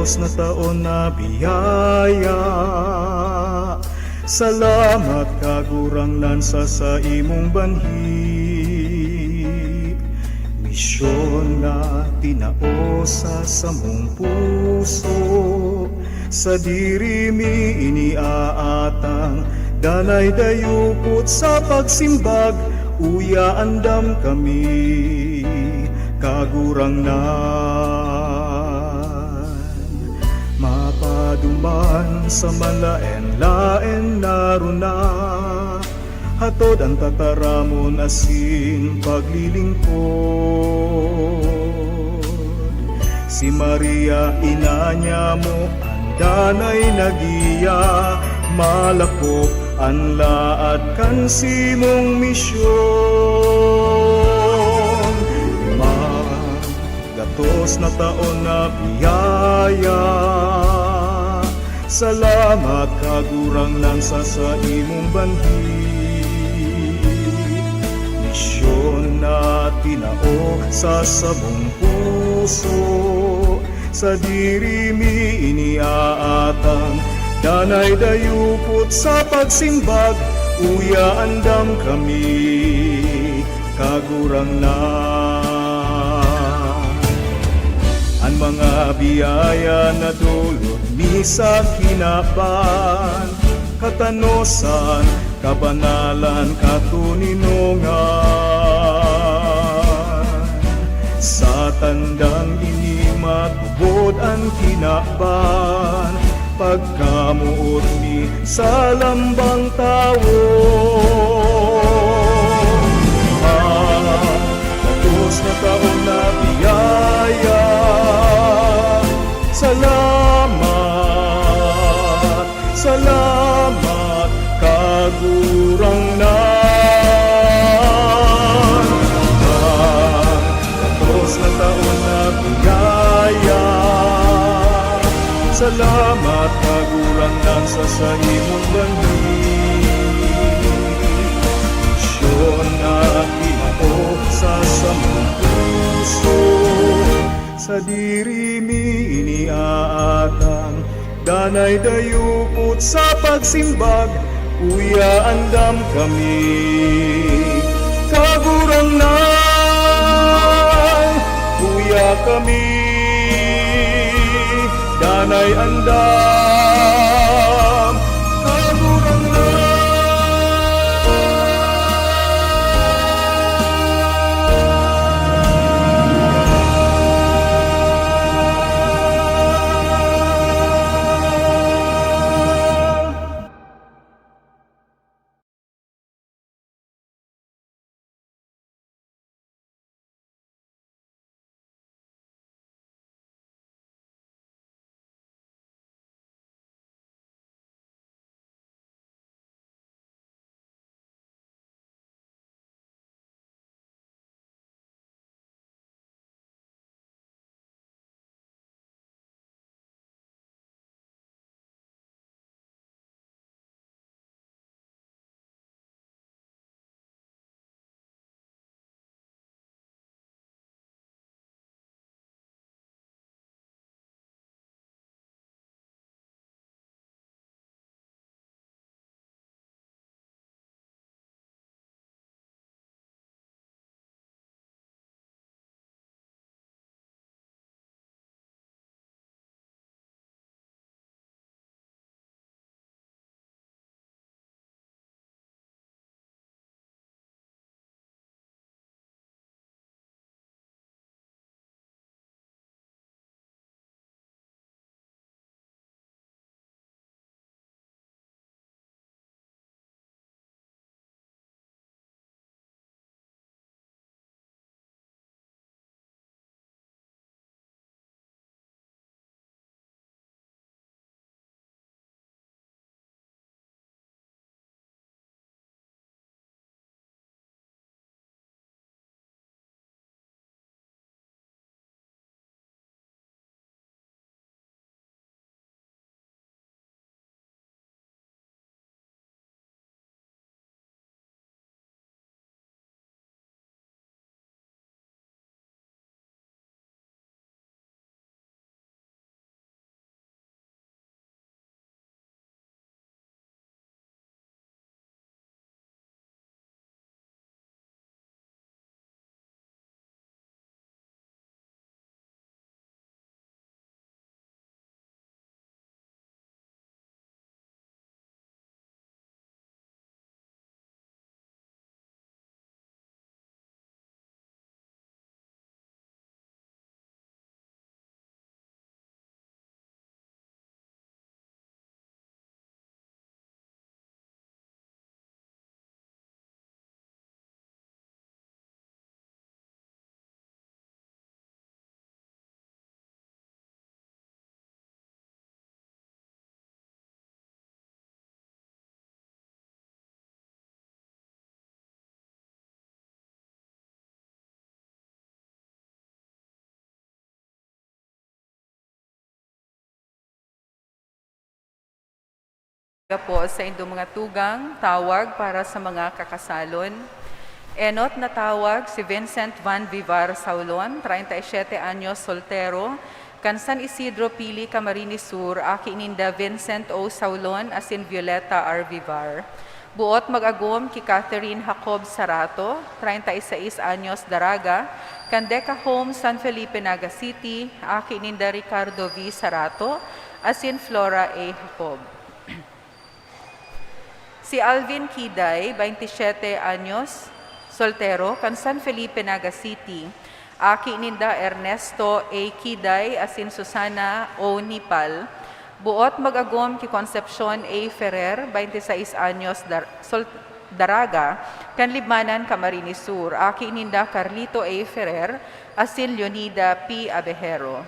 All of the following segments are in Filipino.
Ka-200 na taon na biyaya. Salamat kagurangnan sa imong banhi. Misyon na tinao sa samong puso, sa diri mi iniaatang danay dayupot sa pagsimbag. Uya andam kami kagurangnan, mapaduman sa manlaen-laen naruna. Hatod ang tataramon asin paglilingkod. Si Maria ina niya mo andanay nagiya, malakop anla at kansimong misyon. 500 na taon na biyaya. Salamat kagurangnan sa imong banhi. Misyon na tinao sa samong puso, sa diri mi iniaatang danay dayupot sa pagsimbag. Uya andam kami kagurangnan. Ang mga biyaya na dulot ni sa kinaban, katanosan, kabanalan, katuninongan. Sa tandang ini matubod ang kinaban, pagkamuot ni sa lambang tawo. 500 na taon na biyaya. Salamat, salamat kagurangnan. 500 na taon na biyaya. Salamat kagurangnan sa imong banhi. Misyon na tinao sa samong puso, sa diri mi iniaatang danay dayupot sa pagsimbag. Uya andam kami kagurangnan. Uya kami danay andam po sa indong mga tugang, tawag para sa mga kakasalon. Enot na tawag si Vincent Van Vivar Saulon, 37 anyos, soltero, kan San Isidro Pili, Camarines Sur, aki ininda Vincent O. Saulon, asin Violeta R. Vivar. Buot mag-agom ki Catherine Jacob Sarato, 36 anyos, Daraga, Candeca Home, San Felipe, Naga City, aki ininda Ricardo V. Sarato, asin Flora A. Jacob. Si Alvin Kiday, 27 anyos, soltero, kan San Felipe, Naga City. Aki ininda Ernesto A. Kiday, asin Susana O. Nipal. Buot mag-agom ki Concepcion A. Ferrer, 26 anyos, Daraga, kan Libmanan, Camarines Sur. Aki ininda Carlito A. Ferrer, asin Leonida P. Abejero.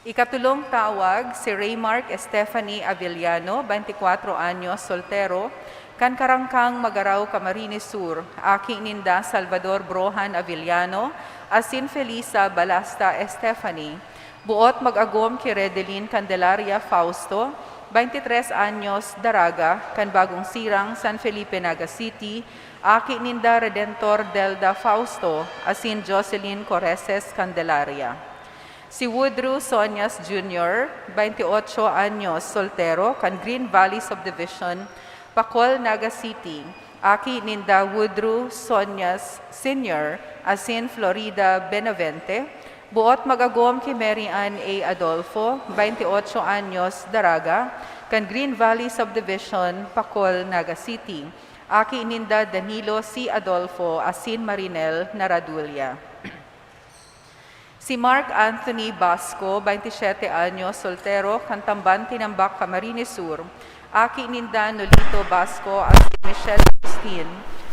Ikatulong tawag si Raymark Stephanie Avellano, 24 anyos, soltero, kan Karangkang, Magaraw, Camarines Sur. Aki ininda Salvador Brohan Avellano, asin Felisa Balasta Stephanie. Buot mag-agom ki Redelin Candelaria Fausto, 23 anyos, Daraga, kan Bagong Sirang, San Felipe, Naga City. Aki ininda Redentor Delda Fausto, asin Jocelyn Coreses Candelaria. Si Woodrow Sonias Jr., 28 anyos, soltero, kan Green Valley Subdivision, Pacol, Naga City. Aki ininda Woodrow Sonias Sr., asin Florida Benavente. Buot mag-agom ki Mary Ann A. Adolfo, 28 anyos, Daraga, kan Green Valley Subdivision, Pacol, Naga City. Aki ininda Danilo C. Adolfo, asin Marinel Naradulia. Si Mark Anthony Basco, 27 anyos, soltero, Kantamban, Tinambak, Camarines Sur. Aki ininda Nolito Basco, asin Michelle Agustin.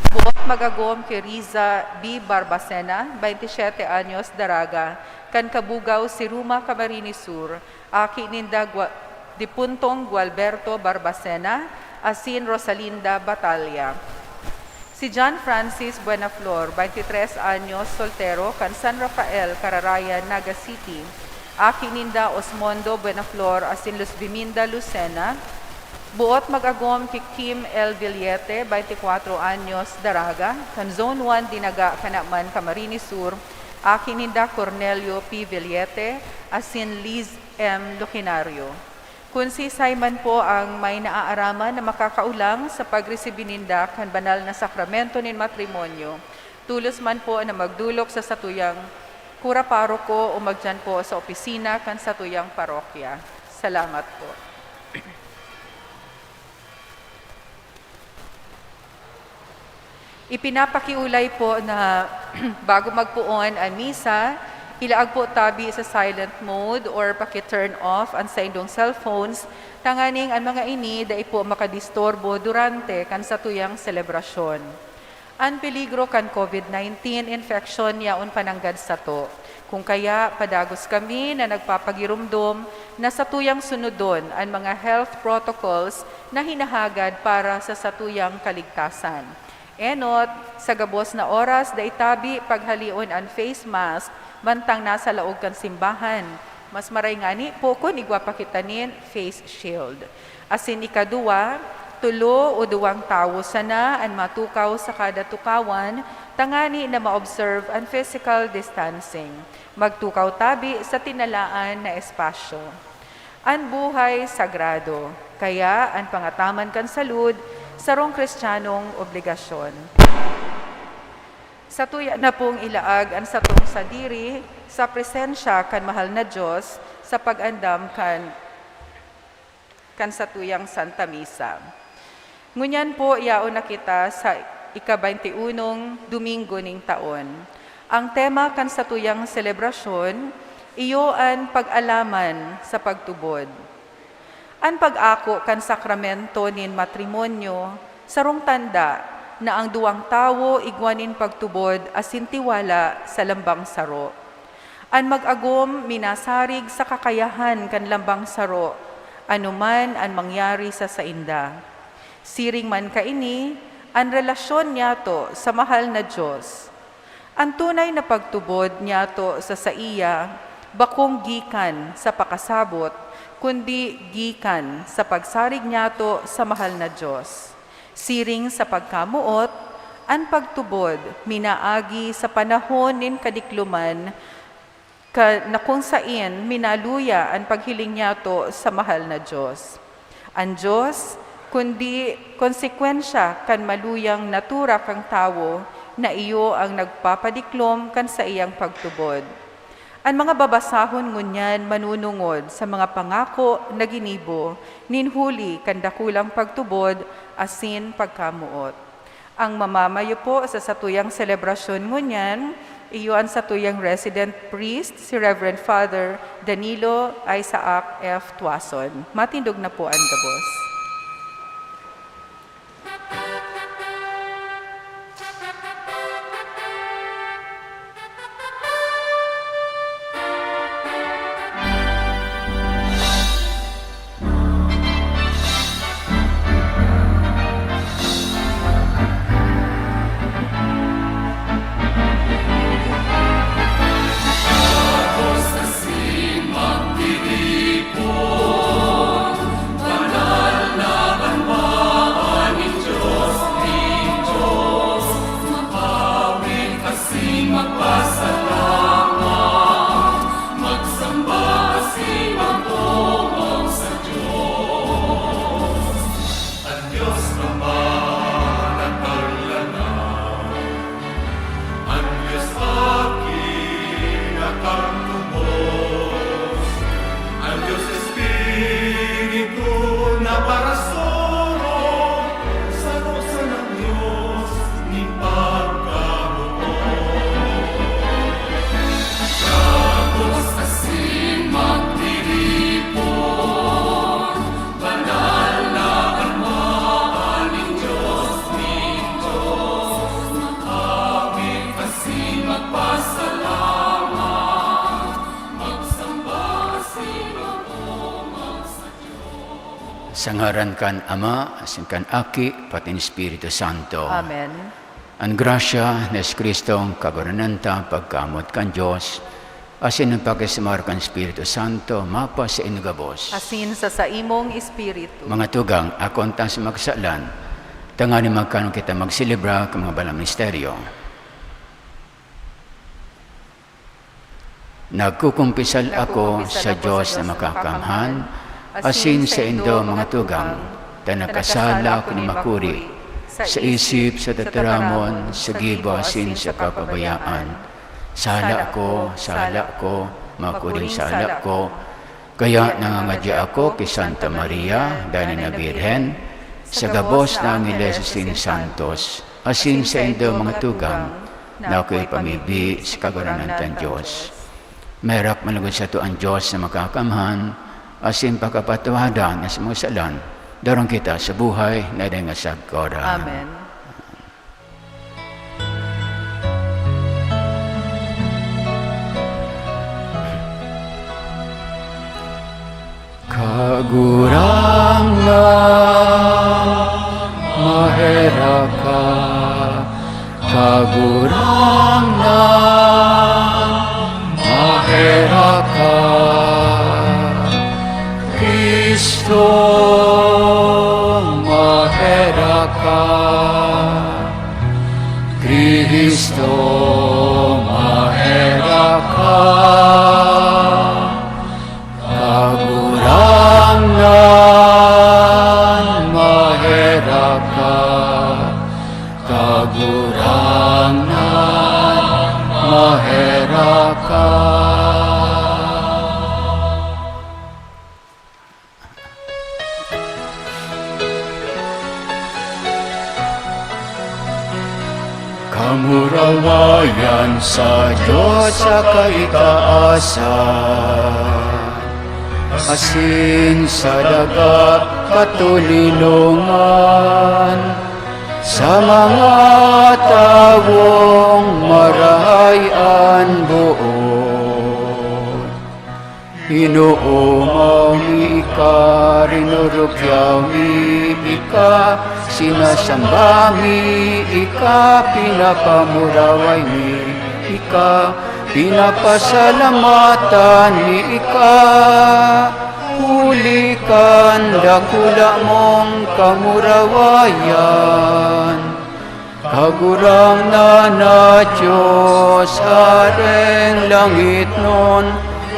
Buot mag-agom ki Riza B. Barbacena, 27 anyos, Daraga, kan Kabugaw, Siruma, Camarines Sur. Aki ininda Dipuntong Gualberto Barbacena, asin Rosalinda Batalya. Si John Francis Buenaflor, 23 anyos, soltero, kan San Rafael, Cararayan, Naga City. Aki ininda Osmondo Buenaflor, asin Luz Biminda Lucena. Buot mag-agom ki Kim L. Villete, 24 anyos, Daraga, kan Zone 1, Dinaga, Kanaman, Camarines Sur. Aki ininda Cornelio P. Villete, asin Liz M. Lucinario. Kung si Simon po ang may naaaraman na makakaulang sa pagresibininda kan banal na sakramento nin matrimonyo, tulos man po na magdulok sa satuyang kura paroko o magdyan po sa opisina kan satuyang parokya. Salamat po. Ipinapakiulay po na bago magpuon ang misa, ilaag po tabi sa silent mode or paki-turn off ang sa indong cellphones, tanganing ang mga ini dai po makadistorbo durante kan satuyang selebrasyon. Ang peligro kan COVID-19 infection yaon pananggad sa to. Kung kaya padagos kami na nagpapagirumdom na satuyang sunodon ang mga health protocols na hinahagad para sa satuyang kaligtasan. Enot, sa gabos na oras, daitabi paghalion ang face mask, bantang nasa laog kan simbahan. Mas maray nga ni po kung igwapakitanin face shield. Asin ikadua, tulo o duwang tawo sana ang matukaw sa kada tukawan, tangani na ma-observe ang physical distancing. Magtukaw tabi sa tinalaan na espasyo. Ang buhay sagrado, kaya ang pangataman kan salud, sarong kristyanong obligasyon. Sa tuya na pong ilaag ang satong sadiri sa presensya kan mahal na Diyos sa pag-andam kan satuyang Santa Misa. Ngunyan po yaon na kita sa ika-21 Domingo ning taon. Ang tema kan satuyang selebrasyon, iyo ang pag-alaman sa pagtubod. Ang pag-ako kan sakramento nin matrimonyo, sarong tanda na ang duwang tawo igwanin pagtubod asin tiwala sa lambang saro. Ang mag-agom minasarig sa kakayahan kan lambang saro, anuman ang mangyari sa sainda. Siring man kaini, ang relasyon niyato sa mahal na Diyos. Ang tunay na pagtubod niyato sa saiya, bakong gikan sa pakasabot, kundi gikan sa pagsarig niyato sa mahal na Diyos. Siring sa pagkamuot, an pagtubod, minaagi sa panahon nin kadikluman, na kung sain minaluya ang paghiling niyato sa mahal na Diyos. Ang Diyos, kundi konsekwensya kan maluyang natura kang tawo, na iyo ang nagpapadiklom kan sa iyang pagtubod. Ang mga babasahon ngunyan manunungod sa mga pangako na ginibo, ninhuli kan dakulang pagtubod, asin pagkamuot. Ang mamamayo po sa satuyang selebrasyon ngunyan, iyon sa tuyang resident priest, si Reverend Father Danilo 𝗦𝗧𝗓𝗏 Tuason. Matindog na po ang gabos. Sa ngaran kan Ama, asin kan Aki, pati ni Espiritu Santo. Amen. Ang grasya ni Kristong kabarananta pagkamot kan Diyos, asin ang pagkasamar kan Espiritu Santo, mapa sa inugabos. Asin sa imong espiritu. Mga tugang, ako ang sa magsalan, tangani magkanong kita magsilibra ng mga balang misteryo. Nagkukumpisal ako sa Diyos na makakamhan, asin sa indo mga tugang, tanakasala ko ni makuri, sa isip, sa tataramon, sa giba, asin sa kapabayaan. Sala ko, makuring sala ko, kaya nangangadya ako kay Santa Maria, dahil na Birhen, sa gabos ng Ilesos ni Santos, asin sa indo mga tugang, na ako'y pamibi sa kagaranantan Diyos. Merap malagod sa to ang Diyos na makakamhan, asin pagkapatawadan na sa mga salan, darang kita sa buhay na nga sagkora. Amen. Kagurangan, mahera ka, kagurangan, mahera ka. Kristo, mahera ka. Kristo, mahera ka. Kagurangan, mahera ka. Kagurangan, mahera ka. Kamurawayan sa Diyos sa kaitaasan, asin sa dagat katulilungan, sa mga tawong marahayan buod. Inuumaw mi ika, rinurukyaw mi ika, sinasamba mi ika, pinapamuraway mi ika, pinapasalamatan ni ika, hulikan dakula mong kamurawayan. Kagurang na Diyos, Adeng langit nun,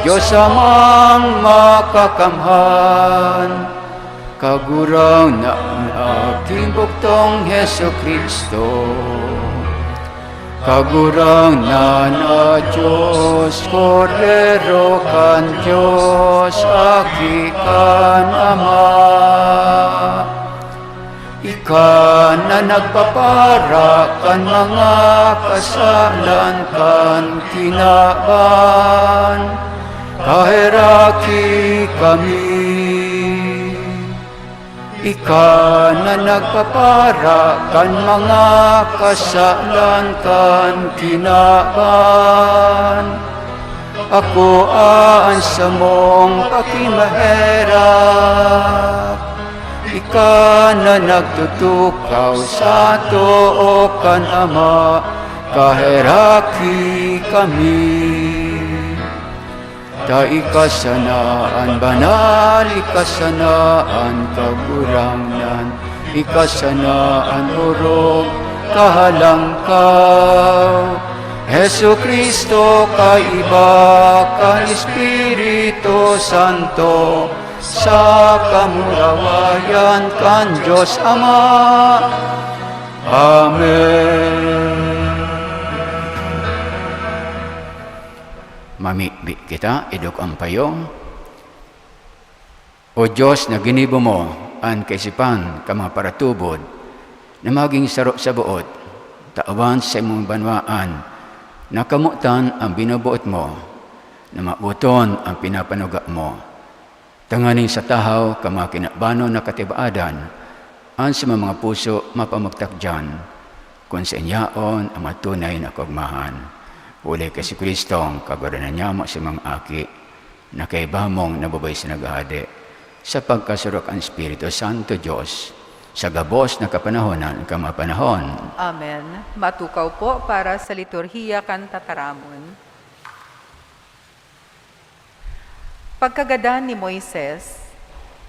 Diyos amang makakamhan. Kagurang na aking buktong Heso Kristo, kagurang na Diyos, Kordero kan Diyos, akikan Ama. Ika na nagpapara kan mga kasalan kan kinaban, kaheraki kami. Ika na nagpapara kan mga kasalan kan kinaban, ako ansa mong pakimaherap. Ika na nagtutukaw sa too kan Ama, kaheraki kami. Ta ikasanaan banal, ikasanaan kagurangnan, ikasanaan urog kahalangkaw. Hesu Kristo kaiba kan Espiritu Santo, sa kamurawayan kan Diyos Ama. Amen. Mamikbi kita, idok ang payong. O Diyos na ginibo mo, ang kaisipan ka mga paratubod, na maging saro sa buot, taawan sa imong banwaan, nakamutan ang binubuot mo, na mabuton ang pinapanuga mo. Tanganing sa tahaw, kamakinabano na katibaadan, ang sa mga puso mapamagtakdyan, kung sa inyaon ang matunay na kagmahan. Uli kasi Kristong, kaguranan niya mo sa mga aki, na kaibamong nababay sa nagahade, sa pagkasurok ang Espiritu Santo Diyos, sa gabos na kapanahonan, kamapanahon. Amen. Matukaw po para sa liturhiya kan tataramon. Pagkagadan ni Moises,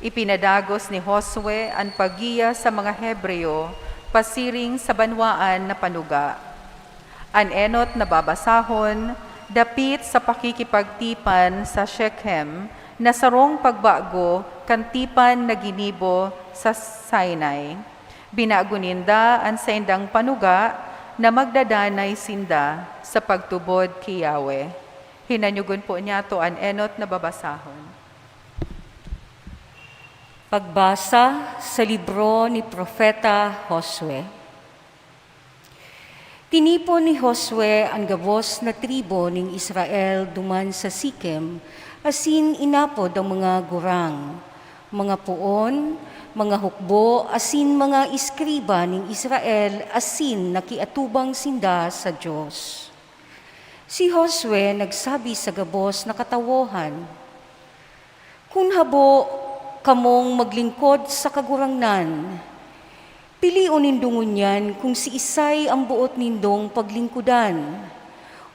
ipinadagos ni Josue ang paggiya sa mga Hebreo pasiring sa banwaan na panuga. An enot na babasahon, dapit sa pakikipagtipan sa Shechem, na sarong pagbago kantipan na ginibo sa Sinai. Binaguninda ang sa indang panuga na magdadanay sinda sa pagtubod kay Yahweh. Hinanyugon po niya to an enot na babasahon. Pagbasa sa libro ni Propeta Josue. Tinipon ni Josue ang gabos na tribo ng Israel duman sa Sikem, asin inapod ang mga gurang, mga puon, mga hukbo, asin mga iskriba ng Israel, asin nakiatubang sinda sa Diyos. Si Josue nagsabi sa gabos na katawohan, kung habo kamong maglingkod sa kagurangnan, piliun nindungon yan kung si Isay ang buot nindong paglingkudan.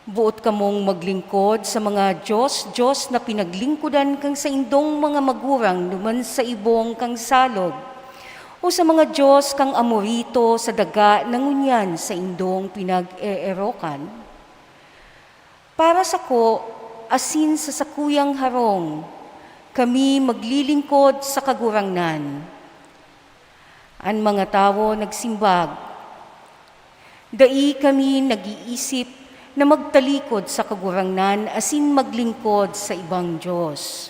Buot kamong maglingkod sa mga Diyos na pinaglingkudan kang sa indong mga magurang duman sa ibong kang salog, o sa mga Diyos kang amorito sa daga nangunyan sa indong pinag-eerokan. Para sa ko, asin sa sakuyang harong, kami maglilingkod sa kagurangnan. Ang mga tao nagsimbag, dai kami nag-iisip na magtalikod sa kagurangnan asin maglingkod sa ibang Diyos.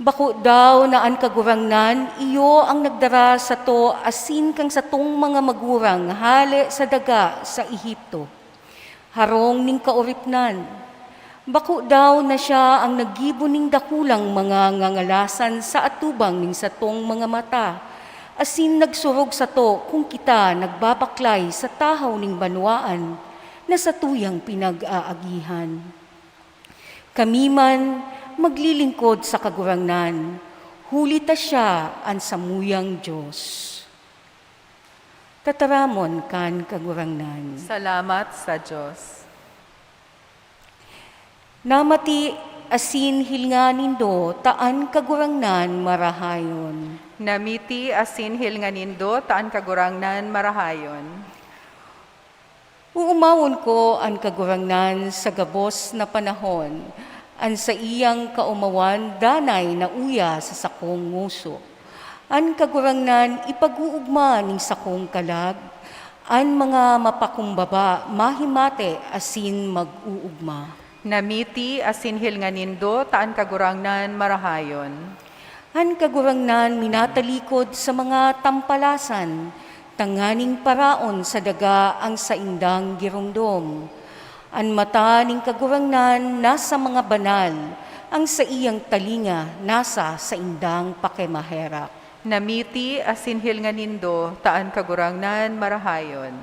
Bako daw na ang kagurangnan, iyo ang nagdara sa to asin kang sa tong mga magurang hali sa daga sa Ehipto. Harong ning kauripnan, bako daw na siya ang nagibo ning dakulang mga ngangalasan sa atubang ning satong mga mata, asin nagsurog sa to kung kita nagbabaklay sa tahaw ning banwaan na sa tuyang pinag-aagihan. Kami man maglilingkod sa kagurangnan, hulita siya ang samuyang Diyos. Tataramon kan kagurangnan. Salamat sa Diyos. Namati asin hilnga nindo, taan kagurangnan marahayon. Namiti asin hilnganindo, taan kagurangnan marahayon. Uumawon ko ang kagurangnan sa gabos na panahon, an sa iyang kaumawan danay na uya sa sakong nguso. An kagurangnan ipag-uugma ning sakong kalag, an mga mapakumbaba mahimate asin mag-uugma. Namiti asin hilnganindo, taan kagurangnan marahayon. Han kagurangnan minatalikod sa mga tampalasan, tanganing paraon sa daga ang saindang girumdom. An mata ning kagurangnan nasa mga banal, ang sa iyang talinga nasa saindang pakemaherak. Namiti asin hilnganindo, taan kagurangnan marahayon.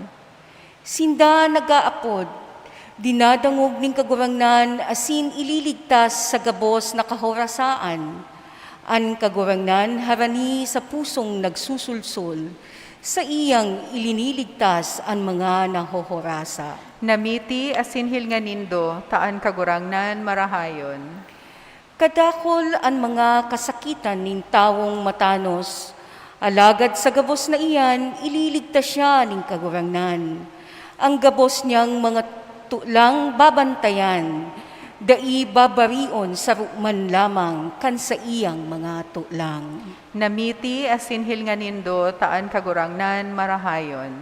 Sinda nagaapod, dinadangog ning kagurangnan asin ililigtas sa gabos na kahorasaan. An kagurangnan harani sa pusong nagsusulsul, sa iyang iliniligtas ang mga nahohorasa. Namiti asin hilnganindo, taan kagurangnan marahayon. Kadakol ang mga kasakitan ning tawong matanos, alagad sa gabos na iyan, ililigtas siya ning kagurangnan. Ang gabos niyang mga tulang babantayan, dai babarion sa rukman lamang kan sa iyang mga tulang. Namiti asin hilnganindo, taan kagurangnan marahayon.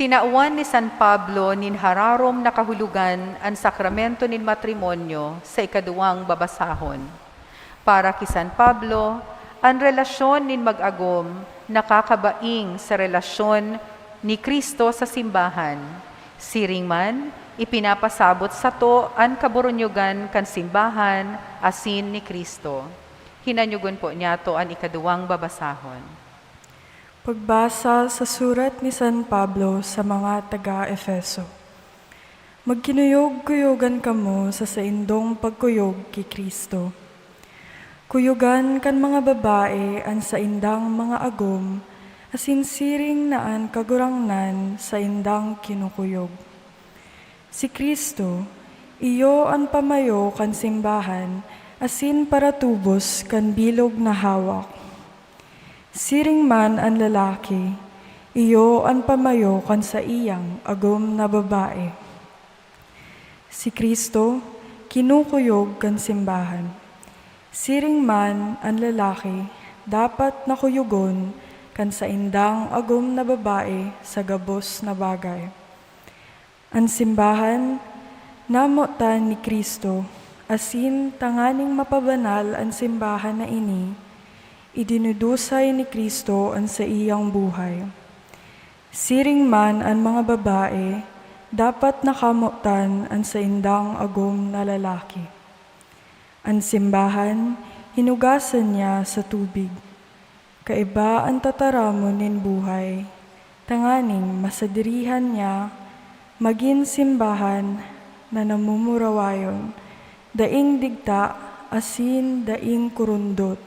Tinauan ni San Pablo nin hararom na kahulugan ang sakramento nin matrimonyo sa ikaduwang babasahon. Para ki San Pablo, ang relasyon nin mag-agom nakakabaing sa relasyon ni Kristo sa simbahan. Siring man, ipinapasabot sa to ang kaburunyugan kan simbahan asin ni Kristo. Hinanyugon po niya to ang ikaduwang babasahon. Pagbasa sa surat ni San Pablo sa mga taga-Efeso. Magkinuyog-kuyogan kamo sa saindong pagkuyog ki Kristo. Kuyugan kan mga babae ang saindang mga agom, asin siring naan kagurangnan sa indang kinukuyog. Si Kristo, iyo ang pamayo kan simbahan, asin para tubos kan bilog na hawak. Siring man ang lalaki, iyo ang pamayo kan sa iyang agom na babae. Si Kristo, kinukuyog kan simbahan. Siring man ang lalaki, dapat nakuyugon kan sa indang agom na babae sa gabos na bagay. Ang simbahan, namotan ni Kristo, asin tanganing mapabanal ang simbahan na ini, idinudusay ni Kristo ang sa iyang buhay. Siring man ang mga babae, dapat nakamutan ang sa indang agom na lalaki. Ang simbahan, hinugasan niya sa tubig. Kaiba ang tataramon nin buhay, tanganing masadirihan niya, maging simbahan na namumurawayon, daing digta, asin daing kurundot,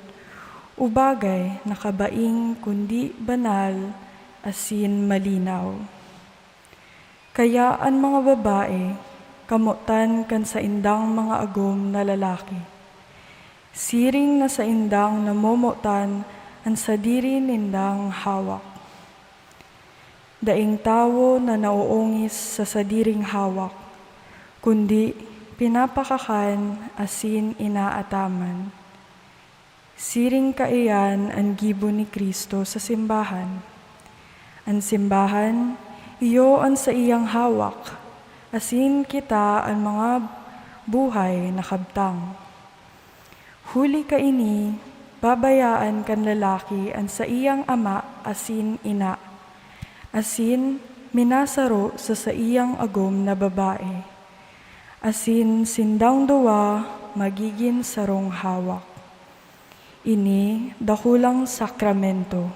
ubagay nakabaing kundi banal, asin malinaw. Kaya ang mga babae, kamutan kan sa indang mga agom na lalaki. Siring na sa indang namumutan ang sadiri nindang hawak. Daing tawo na nauungis sa sadiring hawak, kundi pinapakakan asin inaataman. Siring kaiyan ang gibo ni Kristo sa simbahan. Ang simbahan, iyo ang sa iyang hawak, asin kita ang mga buhay na kabtang. Huli kaini, babayaan kan lalaki ang sa iyang ama asin ina, asin minasaro sa iyang agom na babae, asin sindang duwa magiging sarong hawak. Ini dakulang sakramento.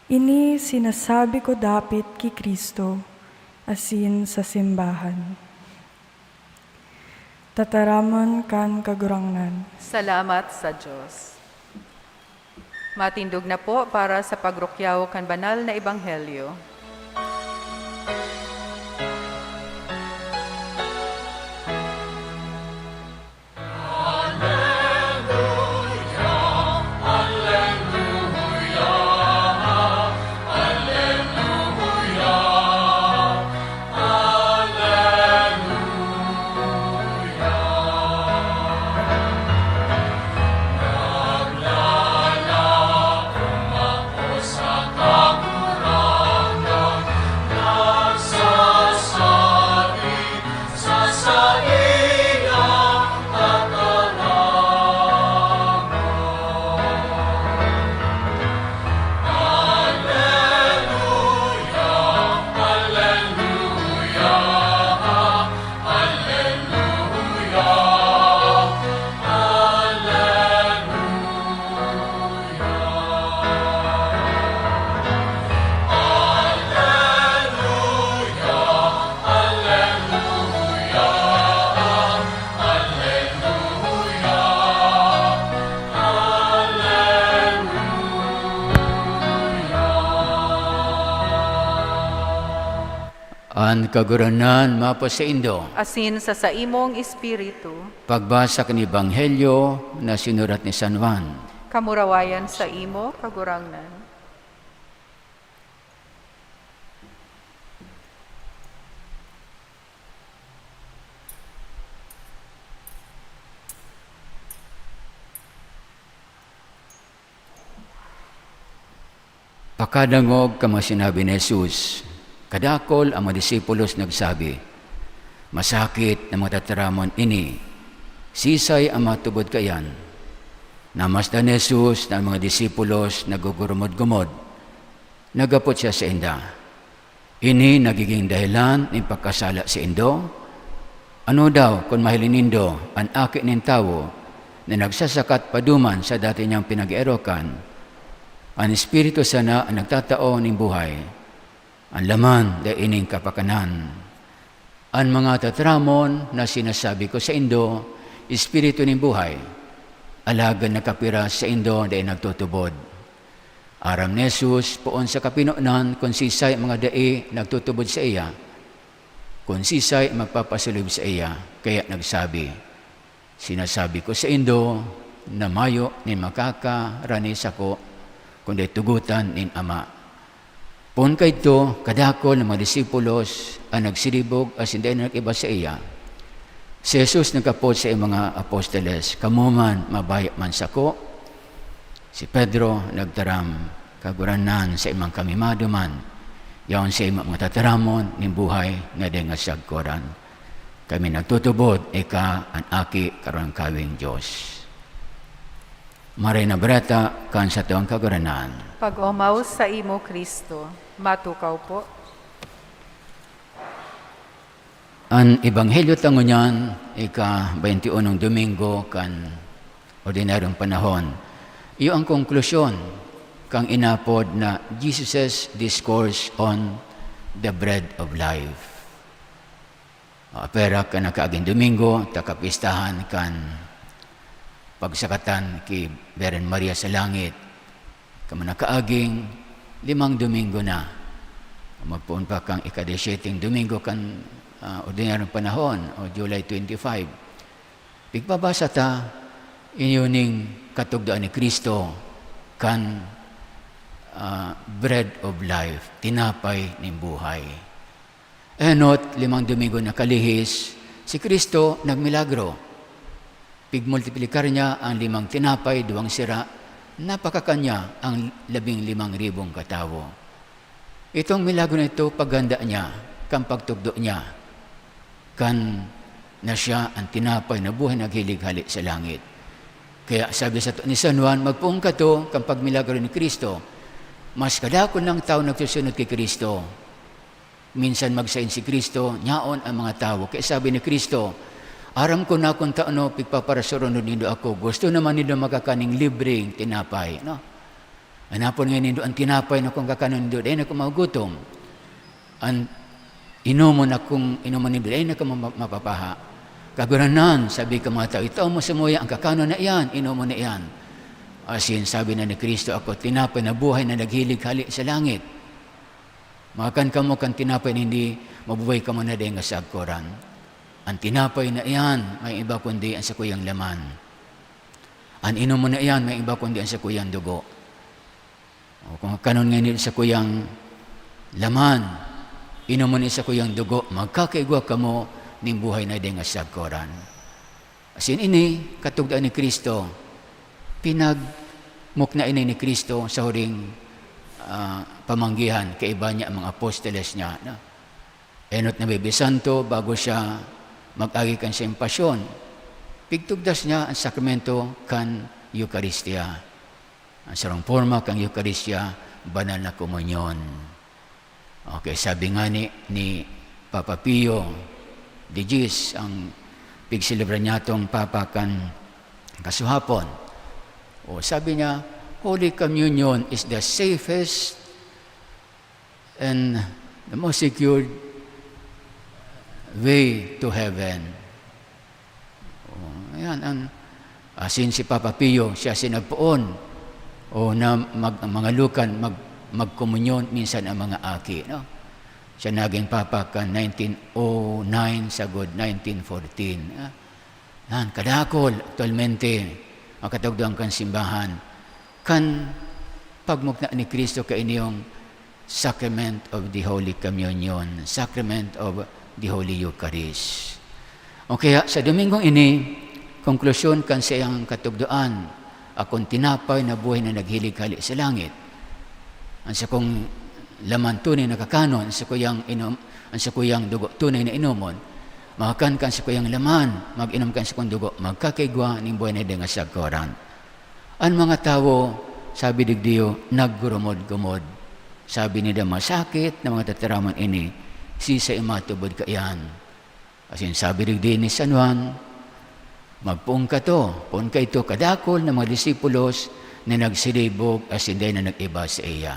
Ini sinasabi ko dapit ki Kristo, asin sa simbahan. Tataramon kan kagurangnan. Salamat sa Diyos. Matindog na po para sa pagrukyaw kan banal na ebanghelyo. Ang kaguranan mapo sa Indo. Asin sa imong espiritu. Pagbasa kan Ebanghelyo na sinurat ni San Juan. Kamurawayan sa imo, kagurangnan. Pakadangog kamo sinabi ni Jesus, kadakol ang mga disipulos nagsabi, masakit na matataramon ini, sisay ang matubod kayan. Namasdan ni Jesus na mga disipulos nagugurumod-gumod, nagapot siya sa inda. Ini nagiging dahilan ng pagkasala sa Indo. Ano daw kung mahilin nindo ang aki ng tao na nagsasakat paduman sa dati niyang pinag-erokan, ang Espiritu sana ang nagtatao ng buhay, ang laman da ining kapakanan. Ang mga tatramon na sinasabi ko sa Indo, Espiritu ng buhay, alagan na kapira sa Indo da nagtutubod. Aram ni Jesus, poon sa kapinunan, kung sisay mga dae nagtutubod sa iya, kung sisay magpapasulub sa iya, kaya nagsabi, sinasabi ko sa Indo, na mayo ni makakarani sako, kundi tugutan nin Ama. Pun kay ito, kadakol ng mga disipulos ang nagsilibog as hindi na nag-iba sa iya. Si Jesus nagkapot sa mga apostoles, kamuman mabayak man sako. Si Pedro nagtaram, kaguranan sa imang kamimaduman, yaon sa imang mga tataramon ng buhay nga di nga sagkoran. Kami nagtutubod, ika ang aki karang kawing Diyos. Maray na berata kan sa tuwang kaguranan. Pag-umaw sa imo, Kristo, matukaw po. Ang Ebanghelyo tangunyan, ika-21 Domingo kan ordinaryong panahon. Iyo ang konklusyon kang inapod na Jesus' Discourse on the Bread of Life. Pera ka na kaaging Domingo, takapistahan kan pagsakatan kay Beren Maria sa langit. Kamana kaaging 5 Domingo na. Magpuon pa kang ika-17 Domingo kan ordinaryong panahon o July 25. Pigpabasa ta inyuning katugdaan ni Kristo kan bread of life, tinapay ng buhay. Enot 5 Domingo na kalihis, si Kristo nagmilagro. Pigmultiplikar niya ang 5 tinapay, 2 sira, napakakanya ang 15,000 katao. Itong milagro nito, pagganda niya, kan pagtugdo niya, kan na siya ang tinapay na buhay naghilig-hali sa langit. Kaya sabi sa ni San Juan, magpuong ka to, kan pagmilagro ni Kristo, mas kadakon ng tao nagsusunod kay Kristo. Minsan magsain si Kristo, nyaon ang mga tao. Kaya sabi ni Kristo, aram ko na kung taano pigpaparasuronod nindo ako. Gusto naman nindo makakaning libreng tinapay. No? Anapon nga nindo ang tinapay na kung kakanon nindo, dahil na kung magutom. Ang inuman nindo, dahil na kung mapapaha. Kaguranan, sabi ka mga tao, ito mo samuya, ang kakanon na iyan, inuman na iyan. Asin, sabi na ni Kristo, ako tinapay na buhay na naghilig-hali sa langit. Makan ka mo kan tinapay na hindi mabuhay ka mo na dahil nga sa agkoran. Ang tinapay na iyan, may iba kundi ang sakuyang laman. Ang inom mo na iyan, may iba kundi ang sakuyang dugo. O kung kanon ngayon sa kuyang laman, inom mo na sa kuyang dugo, magkakaigwa ka mo ng buhay na di nga sagkoran. Asin ini, katugdaan ni Kristo, pinagmukna ini ni Kristo sa huring pamanggihan, kaiba niya ang mga apostoles niya. No? Enot na Bebe Santo, bago siya mag-agi kan siyang pasyon, pigtugdas niya ang sakramento kan Eucharistia. Ang sarong forma kang Eucharistia, banal na komunyon. Okay, sabi nga ni Papa Pio de Gis, ang pigsilibra niya itong Papa kan kasuhapon. O sabi niya, Holy Communion is the safest and the most secured way to heaven. Ayan, asin si Papa Pio, siya sinagpoon o na mangalukan, magkomunyon minsan ang mga aki. No? Siya naging papa kan 1909 sagod 1914. Yan, kadakol aktualmente ang katugduan kan simbahan. Kan pagmukna ni Kristo kay inyong Sacrament of the Holy Communion, Sacrament of the Holy Eucharist. O kaya sa Domingong ini, konklusyon kan sa iyang katugduan, akong tinapay na buhay na naghilig-hali sa langit. Ang sa kong laman tunay na kakanon, ang sa kuyang dugo tunay na inumon, makakan kan sa kuyang laman, mag-inom kan sa kong dugo, magkakaigwa ng buhay na nga sagkoran. Ang mga tao, sabi digdiyo, naggurumod-gumod. Sabi nila masakit na mga tataraman ini, sisa imatubod kayan. Asin sabi digdiyo ni San Juan, magpuong ka to, puon ka ito kadakol ng mga disipulos na nagsilibog as hindi na nag-iba sa iya.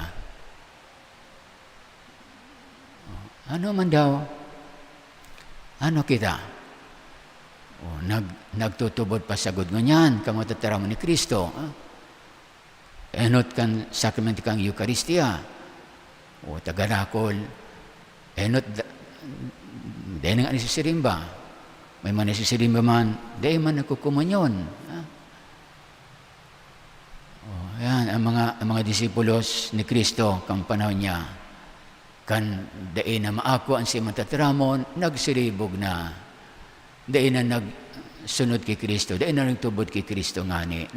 Ano man daw? Ano kita? Nagtutubod pa sagod nganyan, kamatataramo ni Kristo. Enot kan sakramento kang Eucharistia. Tagadakol. Enot, dahil nga nisisirimba. May man nisisirimba man, dahil man nagkukumanyon. Yan, ang mga disipulos ni Kristo, kang panahon niya, kan dahil na maako ang si Matatramon, nagsiribog na. Dahil na nagsunod kay Kristo, dahil na nagtubod kay Kristo ngani.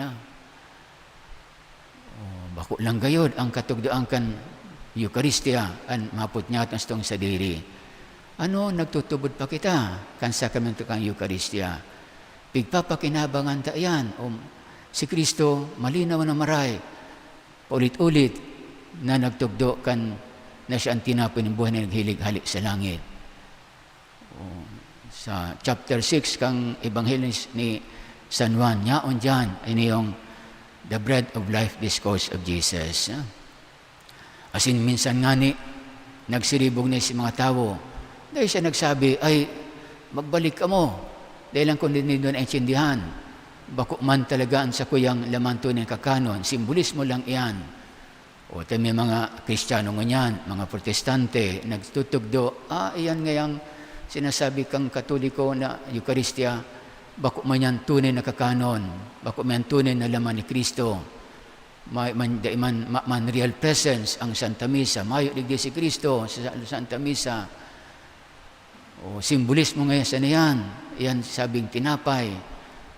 Bako lang gayod, ang katugdoan kan Eucharistia, ang maput niya at ang sa diri. Ano, nagtutubod pa kita, kan sakramento kang Eucharistia. Pigpapakinabangan ta yan, si Kristo, malinaw na maray, paulit-ulit, na nagtugdo kan na siya ang tinapon ng buhay na naghilig-halik sa langit. Sa chapter 6 kang Ebanghelyo ni San Juan, yaon dyan, ay yung the bread of life discourse of Jesus. Asin minsan nga ni, nagsiribog na si mga tao, dahil siya nagsabi, ay, magbalik ka mo, dahil lang kung din doon ay tsindihan, bako man talagaan sa kuyang laman tunay kakanon, simbolismo lang iyan. O tayo may mga Kristiyano ngayon, mga Protestante, nagtutugdo, iyan ngayang sinasabi kang Katoliko na Eucharistia, bako man yan tunay na kakanon, bako man yan tunay na laman ni Kristo, man real presence ang Santa Misa, mayo digdi si Kristo sa Santa Misa. O simbolismo ngayon sa niyan, yan sabing tinapay,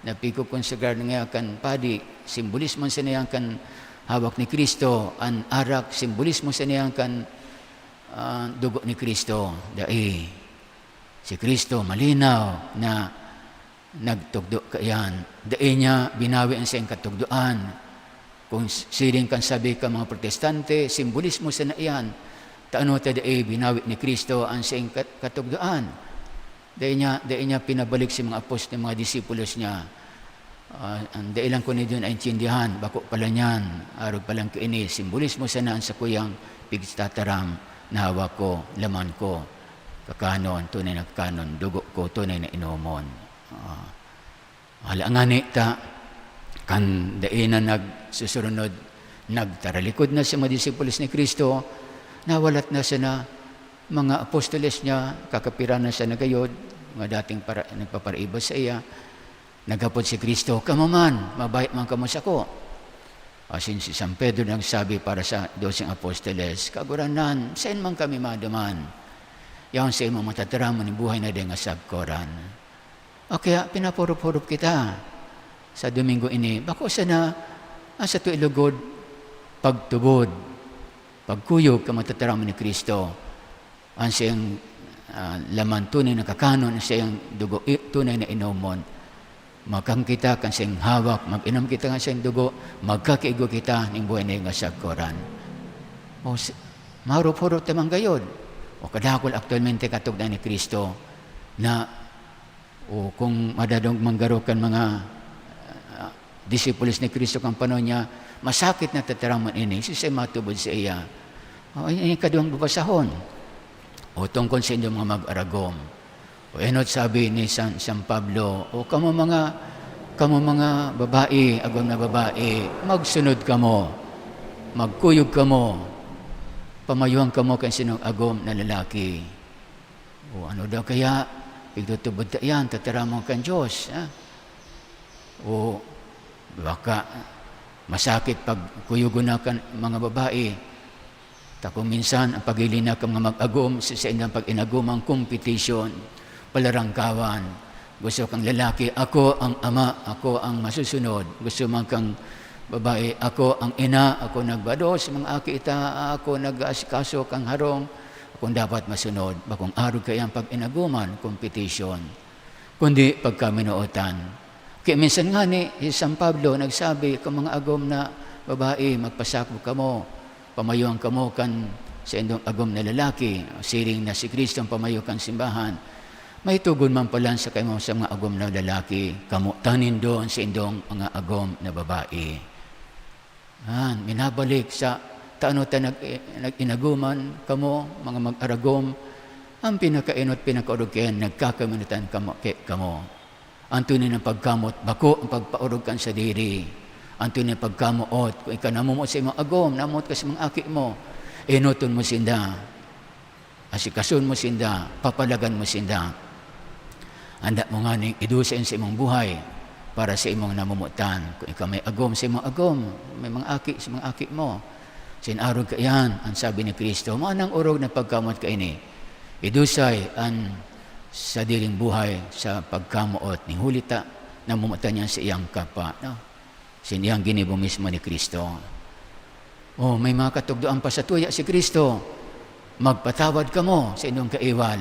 na piko-consagrar na ngayon kan padi, simbolismo sa niyan kan hawak ni Kristo, ang arak, simbolismo sa niyan kan dugo ni Kristo. Dai, si Kristo malinaw na nagtugdo kayan. Dai niya binawi ang siyang katugdoan. Kung siling kan sabi ka mga Protestante, simbolismo sa naiyan, taano ta dai binawi ni Kristo ang siyang katugdoan. Dai niya pinabalik si mga apostol, mga disipulos niya. Dahil lang ko ni doon ay intindihan, bako pala niyan, arog palang kaini, simbolismo sa naan sa kuyang pigtataram na hawak ko, laman ko, kakanon, tunay na kakanon, dugo ko, tunay na inomon. Halangani ta, kan dahil na nagsusunod, nagtaralikod na sa mga disipulos ni Kristo, nawalat na siya na mga apostoles niya, kakapiran na siya na gayod, mga dating nagpaparaibas sa iya, nagapod si Kristo, kamo man, mabait man kamo sa ko. Asin si San Pedro nagsabi para sa 12 apostoles, kaguranan, saan man kami madaman? Yaon sa imong matataramon ni buhay na din nga sagkoran. O kaya pinapurup-hurup kita sa Domingo ini, bako sana sa tuilugod, pagtubod, pagkuyog ka matataramon ni Kristo, ang siyang laman tunay na kakanon, ang siyang dugo tunay na inomon, magkang kita kan siyang hawak, mag-inom kita kan siyang dugo, magkakiigo kita ng buhay na yung sagkoran. O marup-hurup tamang gayod. O kadakol aktualmente katugdan ni Kristo na kung madadong manggarokan mga disipulos ni Kristo kang panahon niya, masakit na tataraman ini, siya matubod sa iya. O ini kaduang bubasahon. O tungkol sa inyong mga mag-aragom. O enot sabi ni San Pablo, o kamo mga babae, agom na babae, magsunod kamo, magkuyog kamo, pamayuhan kamo kan sinong agom na lalaki. O ano daw kaya, pigtutubod ta yan, tataramon kan Diyos. O baka masakit pag kuyugon na kan mga babae. Kung minsan, ang pagilina ka mga mag-agom sa indang pag-inagumang competition, palarangkawan. Gusto kang lalaki, ako ang ama, ako ang masusunod. Gusto man kang babae, ako ang ina, ako nagbados, mga akita, ako nag-asikaso kang harong, akong dapat masunod. Bakong araw kaya ang pag-inaguman, competition. Kundi pagkaminuotan. Kaya minsan nga ni San Pablo nagsabi, kung mga agom na babae, magpasakop ka mo, pamayuhan ka mo kan sa indong agom na lalaki, siring na si Kristo ang pamayo kang simbahan, may tugon man pala sa kayo sa mga agom na lalaki, kamu tanin doon sa indong mga agom na babae. Minabalik sa taano ta nag-inaguman kamo, mga mag-aragom, ang pinakainot, pinakaurugyan, nagkakaminutan kamo. Ang tunay ng pagkamot, bako ang pagpaurog kan sa diri. Ang tunay pagkamuot, kung ikaw namumot sa mga agom, namumot ka sa mga aki mo, inuton mo sinda, asikasun mo sinda, papalagan mo sinda. Handa mo nga ning idusin sa imong buhay para sa imong namumutan. Kung ikaw may agom sa imong agom, may mga aki sa mga aki mo, sinarog ka yan, ang sabi ni Kristo, maanang urog na pagkamot ka ini, idusay ang sa diling buhay sa pagkamuot, ning hulita, namumutan niya sa iyang kapwa. No? Siniyang ginibo mismo ni Kristo. May mga katugdoan pa sa tuya si Kristo. Magpatawad ka mo sa inyong kaiwal.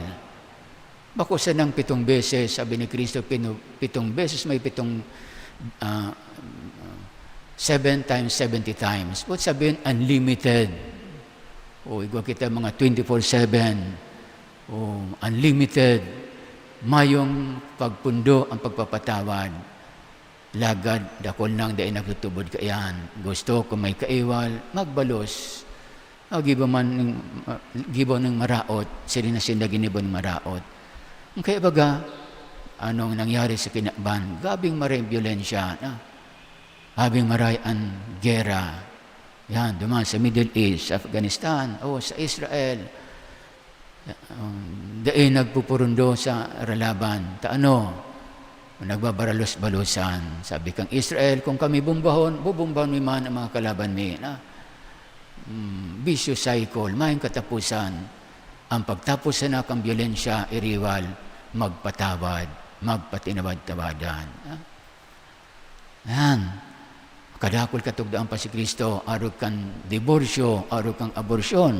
Bako sa nang 7 beses, sabi ni Kristo, 7 beses may 7 times, 70 times. What sabihin? Unlimited. Igwa kita mga 24/7. Unlimited. Mayong pagpundo ang pagpapatawad. Lagad, dakol nang dahil nagtutubod ka yan. Gusto kung may kaiwal, magbalos. Gibo ng maraot, sila na sila ginibo ng maraot. Kaya baga, anong nangyari sa kinakban? Gabing maray violensya, gabing maray ang gera. Yan, duman sa Middle East, sa Afghanistan, sa Israel. Dahil nagpupurundo sa ralaban. Nagbabaralos-balusan. Sabi kang Israel, kung kami bumbahon mi man ang mga kalaban mi. Vicious cycle, mayang katapusan. Ang pagtapusan na kang violensya, iriwal, magpatawad, magpatinawad-tawadan. Yan. Kadakol katugdaan pa si Kristo, arog kang diborsyo, arog kang aborsyon.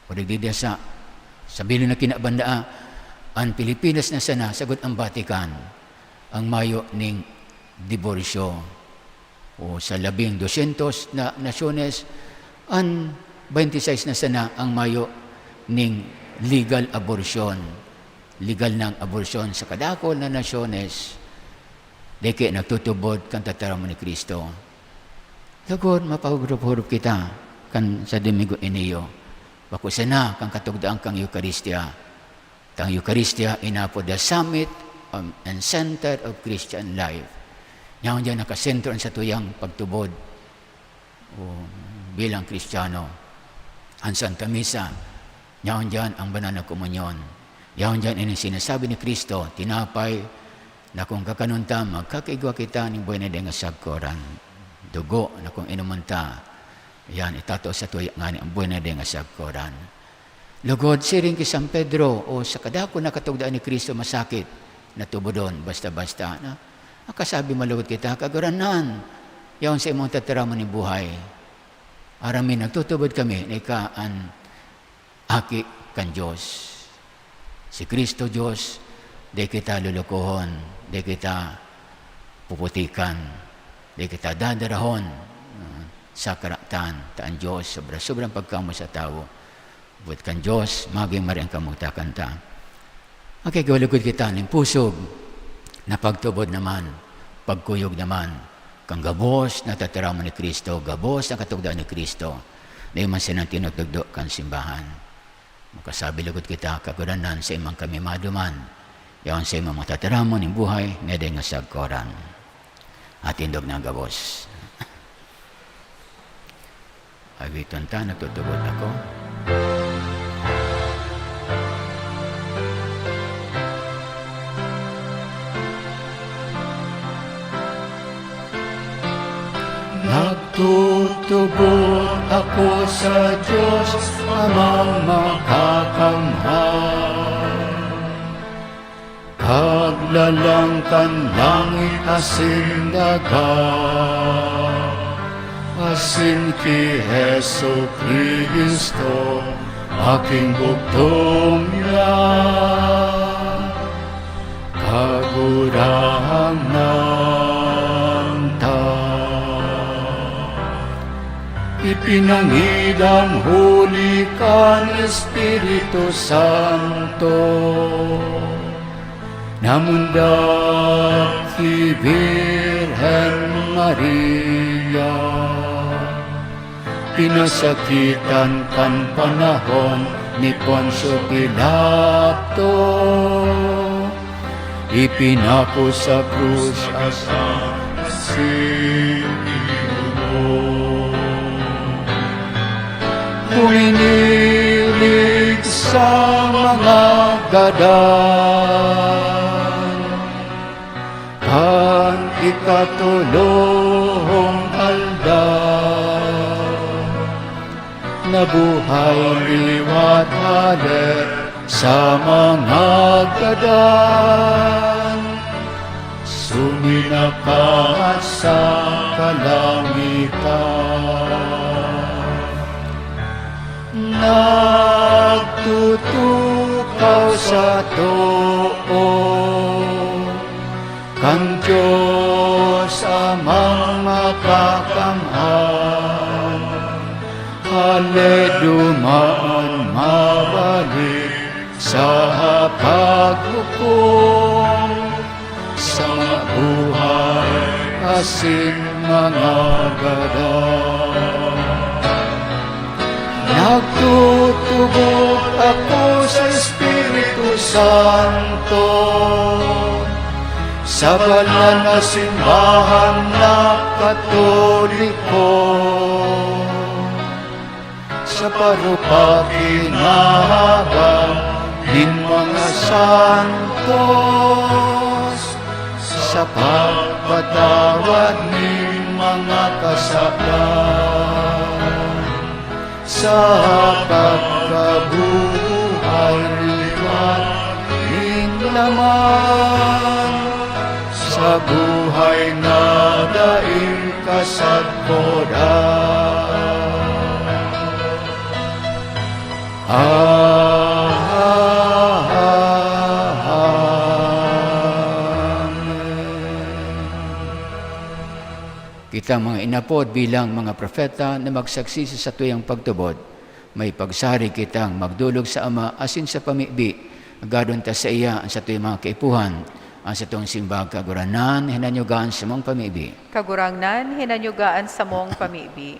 O nagdidasa, sabihin na kinabandaa, ang Pilipinas na sana, sagot ang Vatican, ang mayo ning diborsyo. Sa 200 na nasyones, ang 26 na sana, ang mayo ning legal abortion. Legal ng abortion sa kadakol na nasyones. Deke nagtutubod kang tataramon ni Kristo. Lagod, mapahurup-hurup kita kan sa Domingo Iniyo. Bako sana kang katugdaan kang Eucharistia. Ang Eucharistia inapo the summit and center of Christian life. Ngayon dyan nakasentro sa tuyang pagtubod bilang Kristiyano. Ang Santa Misa, ngayon dyan ang banal na komunyon. Ngayon dyan ini sinasabi ni Kristo, tinapay na kung kakanunta, magkakaigwa kita ng buhay na nga sagkoran. Dugo na kung inumanta, yan, itato sa tuyang nga ang buhay na nga sagkoran. Lugod, siring kay San Pedro, sa kadako na katugdaan ni Kristo masakit, natubodon, basta-basta. Akasabi malugod kita, kaguranan, yaon sa imong tataraman ni buhay. Aramin, nagtutubod kami, na ikaan, aki kan Diyos. Si Kristo Diyos, di kita lulukuhon, di kita puputikan, di kita dadarahon sa karaktan, taan Diyos, sobrang pagkamo sa tao. Buat kan Diyos, maging maring kamutakan ta. Gawalugod kita ng pusog, na pagtubod naman, pagkuyog naman, kang gabos na tataraman ni Kristo, gabos na katugdaan ni Kristo, na iman sinang tinutugdo kan simbahan. Makasabi lugod kita, kaguranan sa imang kami maduman, yaon sa imang matataramon ng buhay, na nga sagkoran. At indog na gabos. Awiton ta, natutugod ako. Nagtutubod ako sa Diyos, Amang makakamhan. Kaglalangkan langit asin Naga, asin ki Heso Kristo, aking bugtong niya. Kagurangan ta, ipinangidang huli kan Espiritu Santo, namundak ki Birhen Maria, pinasakitan kan panahon ni Poncio Pilato, ipinako sa krus asang sinilubo. Huminilig sa mga gadan, kan ikatulong aldan, nabuhay liwat halit sa mga gadan, suminakat sa kalangitan. Nagtutukaw sa too, kan Diyos Amang makakamhan, halelumaan mabalik sa paghukom, sa mga buhay asin mga gadan. Nagtutubog ako sa Espiritu Santo, sa banal na simbahan na Katoliko, sa parupakinahagan ng mga santos, sa pagpatawad ng mga kasalanan, sa pagkabuhay liwat ng laman, sa buhay na daing kasagpodan. Kitang mga inapod bilang mga propeta na magsaksisi sa tuyang pagtubod, may pagsari kitang magdulog sa Ama asin sa pamibi, agadon ta sa iya ang sa tuyang mga kaipuhan, ang sa tuyang simbag kaguranan, hinanyugaan sa mong pamibi. Kagurangnan, hinanyugaan sa mong pamibi.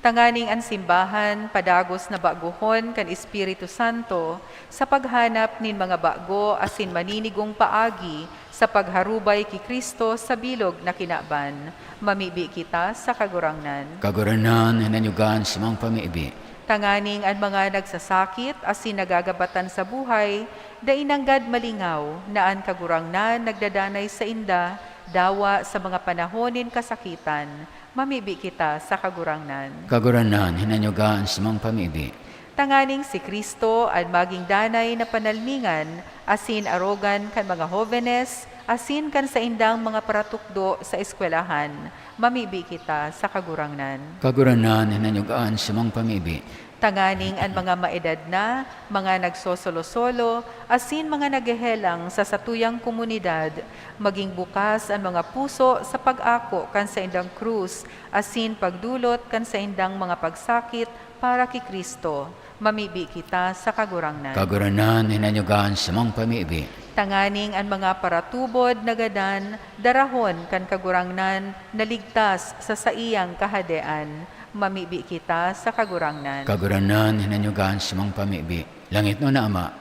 Tanganing ang simbahan, padagos na baguhon kan Espiritu Santo, sa paghanap nin mga bago asin maninigong paagi, sa pagharubay ki Kristo sa bilog na kinaban. Mamibi kita sa kagurangnan. Kaguranan, hinanyugaan sa mong pamibi. Tanganing ang mga nagsasakit asin nagagabatan sa buhay, dainanggad malingaw, na ang kagurangnan nagdadanay sa inda, dawa sa mga panahonin kasakitan. Mamibi kita sa kagurangnan. Kaguranan, hinanyugaan sa mong pamibi. Tanganing si Kristo ang maging danay na panalmingan, asin arogan kan mga hovenes, asin kan sa indang mga paratukdo sa eskwelahan. Mamibi kita sa kagurangnan. Kaguranan, hinanyugaan sa mong pamibi. Tanganing ang mga maedad na, mga nagsosolo-solo, asin mga naghehelang sa satuyang komunidad, maging bukas ang mga puso sa pag-ako kan sa indang krus, asin pagdulot kan sa indang mga pagsakit para kay Kristo. Mamibi kita sa kagurangnan. Kaguranan, hinanyugaan sa mong pamibi. Tanganing ang mga paratubod na gadan, darahon kan kagurangnan, naligtas sa saiyang kahadean. Mamibi kita sa kagurangnan. Kaguranan, hinanyugaan sa mong pamibi. Langit no na Ama,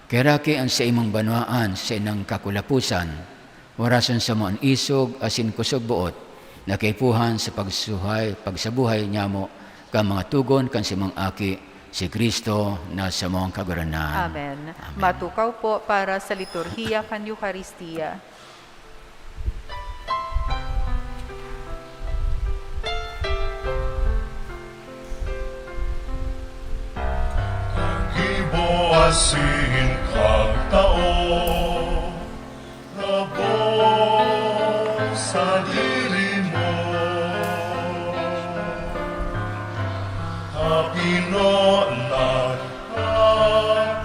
keraki ang sa imong banwaan sa inang kakulapusan, warason sa mo ang isog asin kusog buot, nakaipuhan sa pagsabuhay niya mo, ka mga tugon kan si mong aki, si Kristo na sa mong kaguranan. Amen. Matukaw po para sa liturhiya kan Eucharistia. Iboasin kag tao, rabo sa diri mo. Kapinoan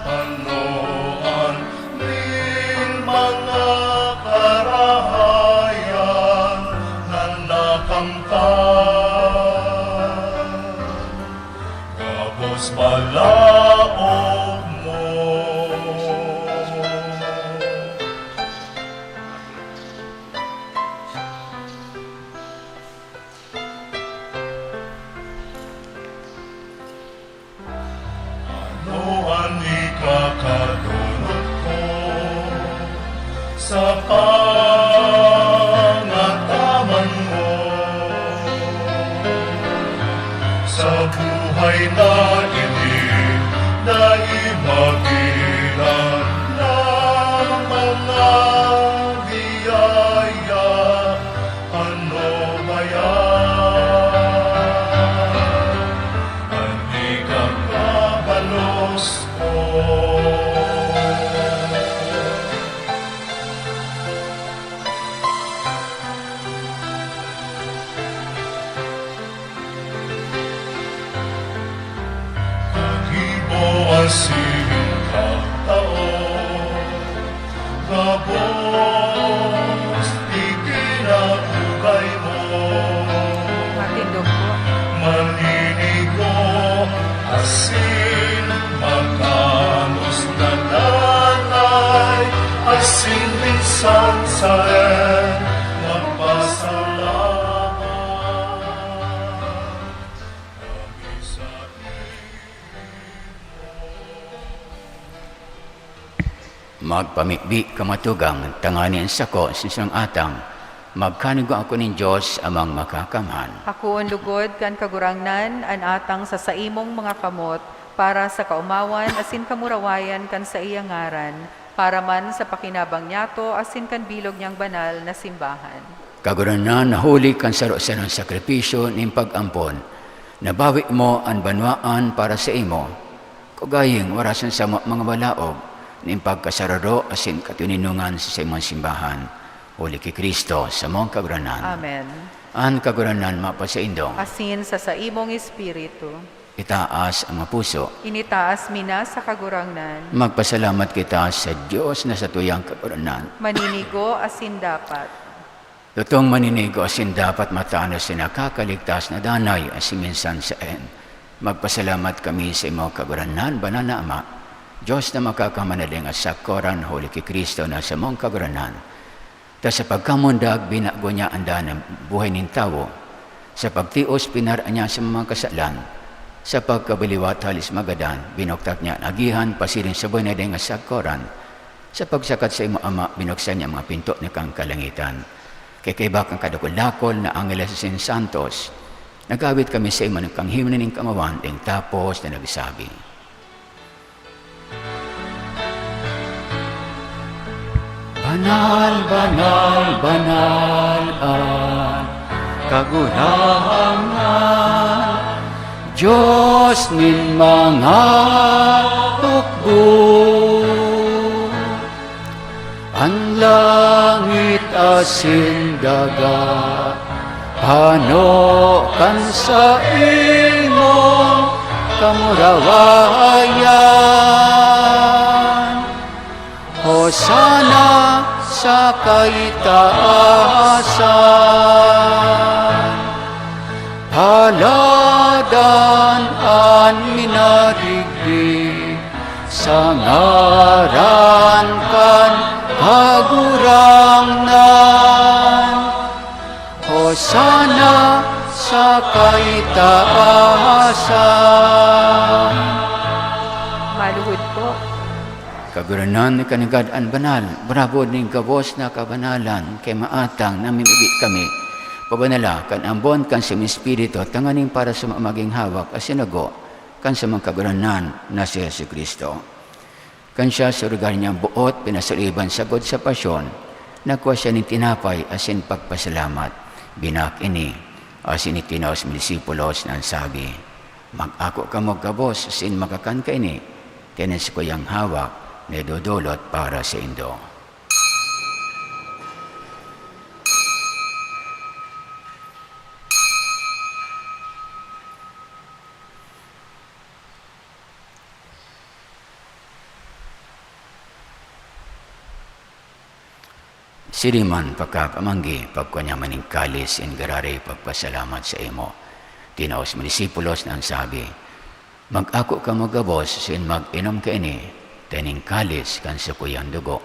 panoan ning mga karahayan na nakamtan. Kapos malaog mo. Anoan ikakadulot ko sa pangataman mo, sa buhay na hindi naimagilan ng mga biyaya. Ano ba yan? Hindi ka kabalos ko. Iboasin kag tao, gabos ikinabugay mo. Matindog po. Maninigo asin magkamus na nanay, asin minsan sa magpasalamat. Kami sa Magpamikbi kamatugang, tanganin sa ko, sisang atang, magkanigo ako ng Diyos amang makakamhan. Ako ang lugod kan kagurangnan, an atang sa saimong mga kamot, para sa kaumawan, asin kamurawayan kan sa iyang ngaran, para man sa pakinabang niyato, asin kan bilog niyang banal na simbahan. Kaguranan nahuli kan saro-sarong sakripisyo ning pag-ampon, nabawi mo ang banwaan para sa imo, kugaying warasan sa mga balaog, ning pagkasararo asin katuninungan sa imong simbahan. Uli ki Kristo sa mong kaguranan. Amen. Ang kaguranan mapasaindong, Asin sa saimong espiritu, itaas ang mga puso. initaas mina sa kagurangnan, Magpasalamat kita sa Diyos na sa tuyang kaguranan. maninigo asin dapat. Totong maninigo asin dapat matanos sa nakakaligtas na danay asin minsan sa en. Magpasalamat kami sa imo kaguranan, banal na Ama, Diyos na makakamanaling at sakoran, huli ki Kristo na sa mong kaguranan. Ta sa pagkamundag, binago niya ang danang buhay ng tao. Sa pagtios, pinaraan niya sa mga kasalan. Sa pagkabiliwat, halis magadan, binuktak niya ang agihan, pasilin sa buhay na din at sakoran. Sa pagsakat sa imo Ama, binuksan niya mga pinto na kang kalangitan. Kakaibak ang kadakol-dakol na Angeles Sin Santos. Nagawit kami sa imo ng kanghiman ng kamawan, ding tapos na nagsabi. Banal, banal, banal ang kagurangan, Diyos nin mga tukbo. Ang langit asin daga, panokan sa imong kamurawayan. Hosana sa kaitaasan, haladan an minadigdig, sa ngaran kan kagurangnan. Hosana sa kaitaasan. Maluhod po. Kaguranan ni kanigadaan banal, bravo ning gabos na kabanalan, kay maatang namimigit kami, Pabanala, kan ambon kan sa Espiritu, tanganing para sa maging hawak as sinago, kan sa mga kaguranan na si Jesucristo. Kan siya sa lugar niyang buot, pinasaliban sagod sa pasyon, nakuha siya ng tinapay asin pagpasalamat. Binak ini, asin itinaos mga disipulos na sabi, mag-ako ka mo kabos, asin makakan ka ini, tinis ko yung hawak na dudulot para sa indo. Siriman pagkakamanggi, pagkanya maning kalis in garari pagpasalamat sa imo. Tinaos mga disipulos na sabi, mag-ako ka magabos, sin mag-inom ka ini, tening kalis kan sa kuyang dugo,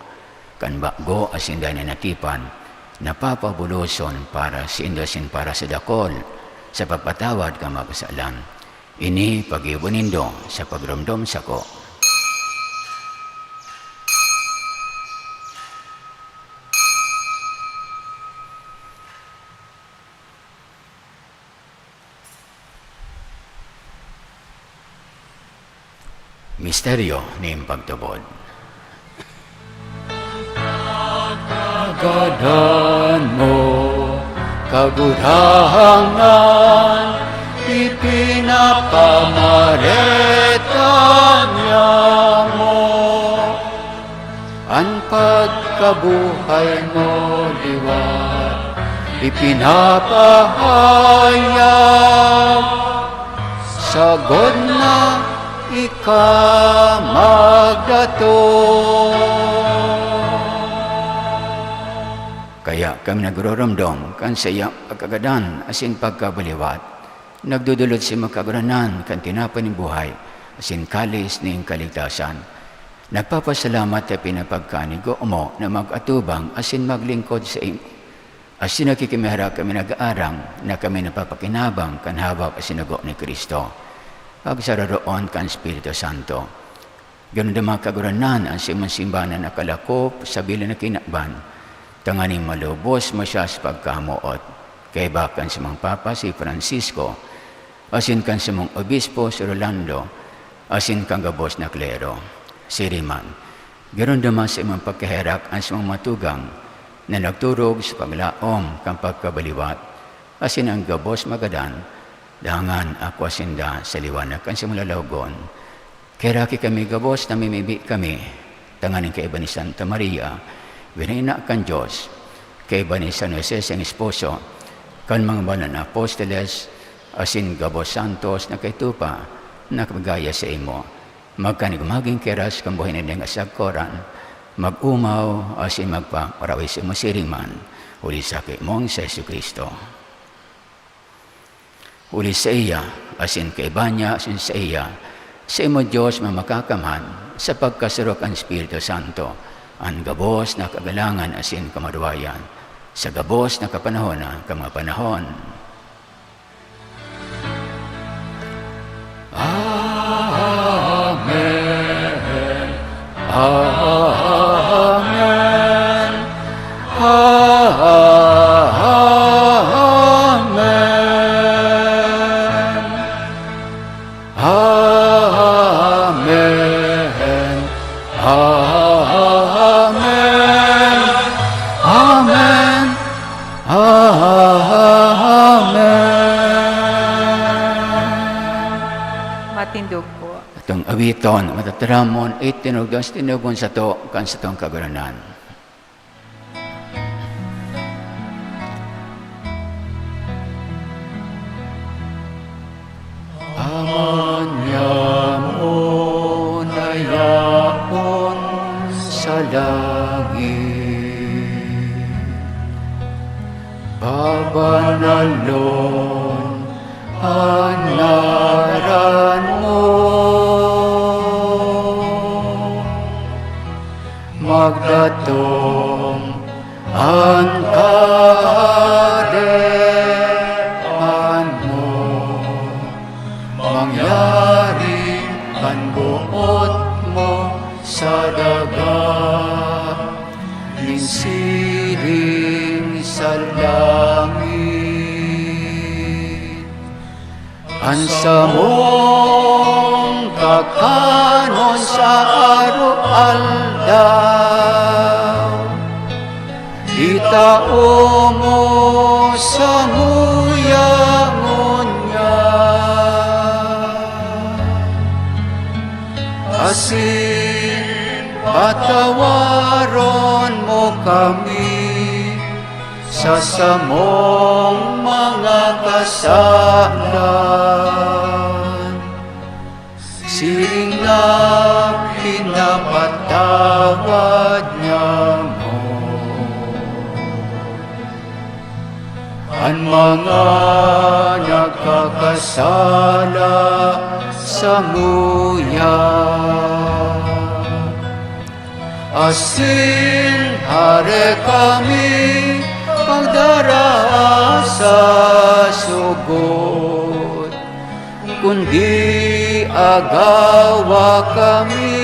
kan bakgo asin dahil natipan, napapabuloson para sindosin para sa dakol, sa pagpatawad ka magkasalan. Ini pag-ibunindo sa pagrumdom sa ko. Misteryo ni pagtubod. Kagadan mo, kagurangan, ipinapamareta niya mo. Ang pagkabuhay mo liwat, ipinapahayag, sagod na ika magdato. Kaya kami nagroromdom kan sa iyang pagkagadan asin pagkabaliwat, nagdudulot si magkaguranan kan tinapan ng buhay asin kalis ng kaligtasan. Nagpapasalamat at pinapagkanigo mo na mag-atubang asin maglingkod sa imo. Asin nakikimihara kami nag-aarang na kami napapakinabang kan hawak asin nago ni Kristo. Pagsararoon kan Espiritu Santo. Ganun na mga kaguranan ang simbahan na nakalakop sa bilang na kinakban. Tanganing malubos masyas pagkamuot. Kaya bakan sa mga Papa si Francisco, asin kan sa mga Obispo si Rolando, asin kang gabos na klero, si Riman. Ganun naman sa mga pagkaherak ang sa mga matugang na nagturog sa paglaom kang pagkabaliwat, asin ang gabos magadan, dangan ako asinda sa liwanag kan sa mulalawgon. Kaya kami gabos na mimibi kami, tanganin kay iba ni Santa Maria, binina kan Diyos, kay iba ni San Jose ang esposo, kan mga banal na apostoles, asin gabos santos na kay tupa, nakagaya sa imo. Magkanigumaging keras kang buhay na ding asagkoran, mag-umaw, asin magpaparaway sa masiriman, uli sa kay mong sa Jesucristo. Uli sa iya, asin kay Banya, asin sa iya, sa imo Diyos mamakakamhan, sa pagkasurok ang Espiritu Santo, ang gabos na kagalangan asin kamarwayan, sa gabos na kapanahon na kamapanahon. Amen. Amen. Amen. Matindog po. Itong awiton, matataramon, itinugas, tinugon sa to, kan sa tong kaguranan. Amanyamo na yaon sa langit, babanalon ang ngaran mo, magdatong ang kaharian mo, mangyari ang buot mo sa dagat, ninsiring sa langit. Ansa mong kakanon sa araw-aldaw, itao mo sa muyangon niya. Asin patawaron mo kami sa samong mga kasalan, siring na pinapatawad niya mo ang mga nagkakasala sa muya. Asin hare kami pagdara sa sugod, kundi agawa kami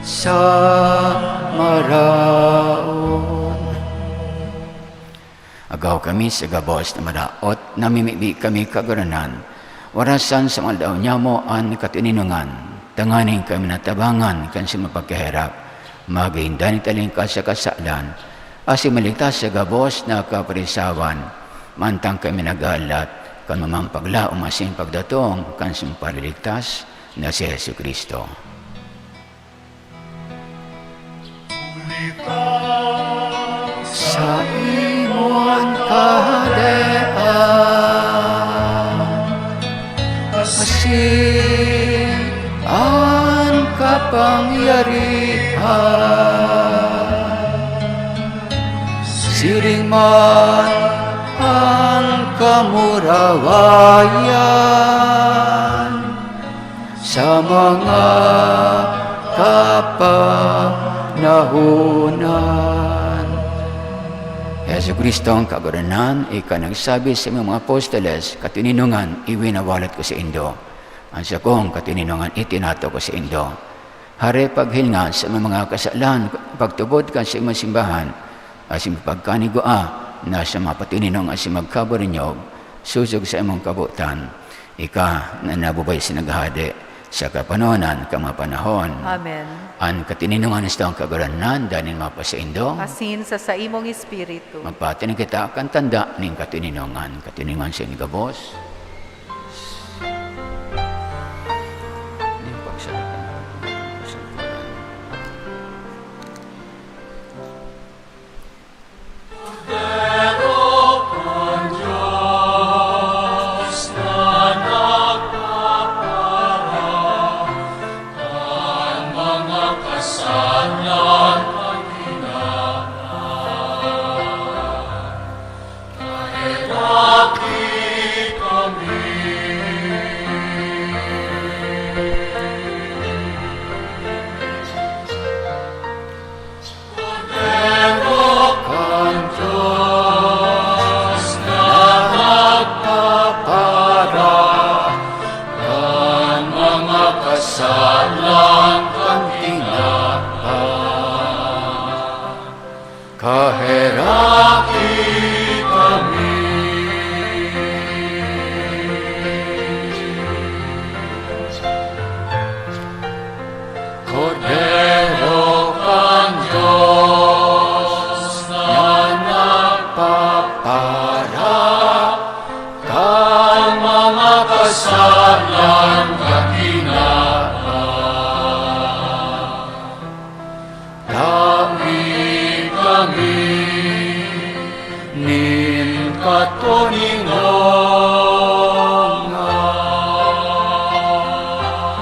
sa maraon. Agaw kami sa gabos na maraot, namimibi kami kaguranan, warasan sa mga daw niya mo ang katininungan, tanganing kami natabangan kan si mapagkahirap, magahindan italing ka sa kasalan, asi maligtas sa gabos na kaparisawan, mantang kami nagalat, kan mamampagla umasing pagdatong, kan sumpaliligtas na si Yesu Kristo. Sa imong kahadean, asin ang kapangyarihan, siring man ang kamurawayan sa mga kapanahunan. Yesu Kristo ang kaguranan, ika nagsabi sa mga apostoles, katininungan iwinawalat ko sa indo. Ang sa kong katininungan itinato ko sa indo. Hare paghinga sa mga kasalan, pagtubod ka sa imong simbahan, asim pagkanigua na sa mga patininong asim magkabarinyog, susog sa imong kabutan, ika na nabubay sa naghade sa kapanonan kamapanahon. Amen. Ang katininungan sa ang kaguranan, danin mapasaindo, Asin sa imong espiritu. magpatinig kita kan tanda ning katininungan sa inigabos.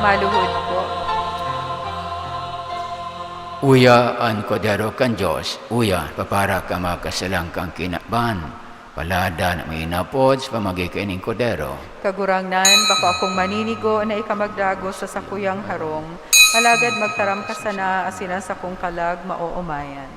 Maluhod po. Uya ang kodero kan Diyos, uya papara ka makasalang kang kinaban, palada na may inapod sa pamagikain ng kodero. Kagurangnan, bako akong maninigo na ikamagdago sa sakuyang harong, alagad magtaram ka sana asinan sa kong kalag mauumayan.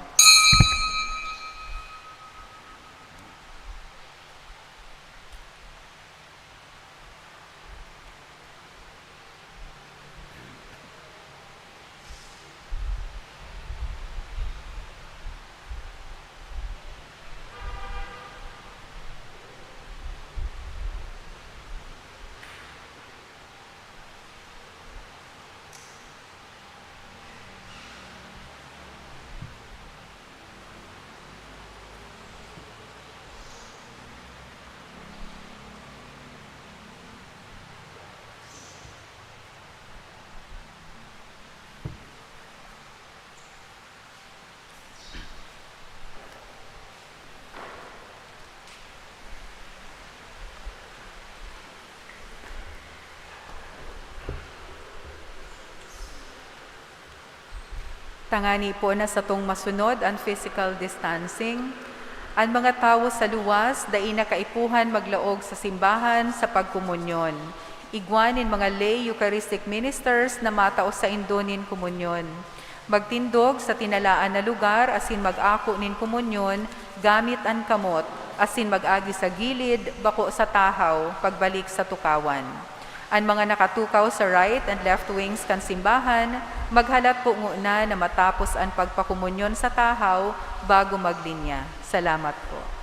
Tangani po na sa tong masunod ang physical distancing. Ang mga tao sa luwas, dai na kaipuhan maglaog sa simbahan sa pagkomunyon. Igwanin mga lay Eucharistic ministers na matao sa indonin komunyon. Magtindog sa tinalaan na lugar asin mag-ako nin komunyon gamit ang kamot asin mag-agi sa gilid bako sa tahaw pagbalik sa tukawan. Ang mga nakatukaw sa right and left wings kan simbahan, maghalat po nguna na matapos ang pagpakomunyon sa tahaw bago maglinya. Salamat po.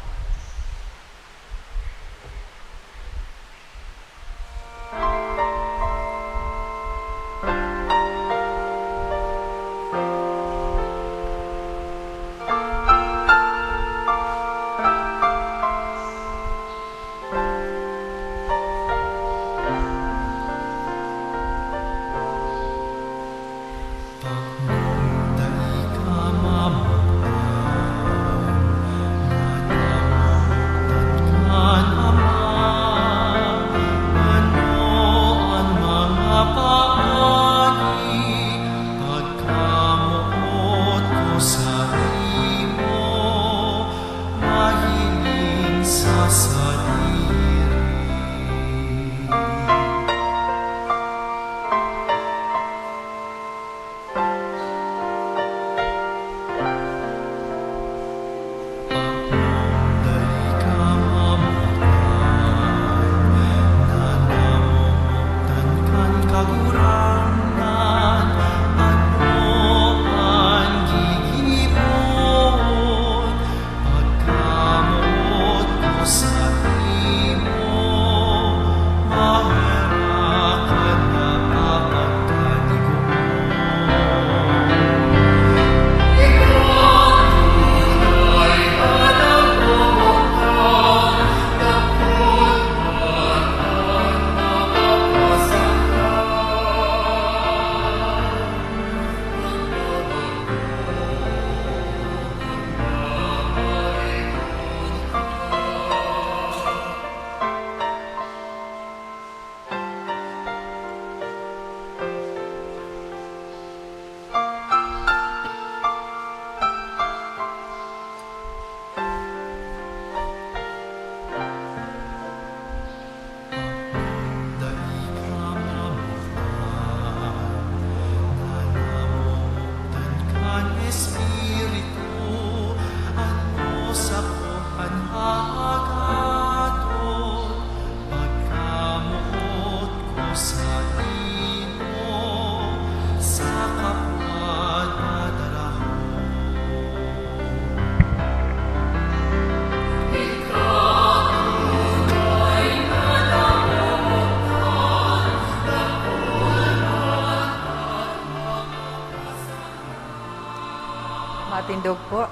Matindog po.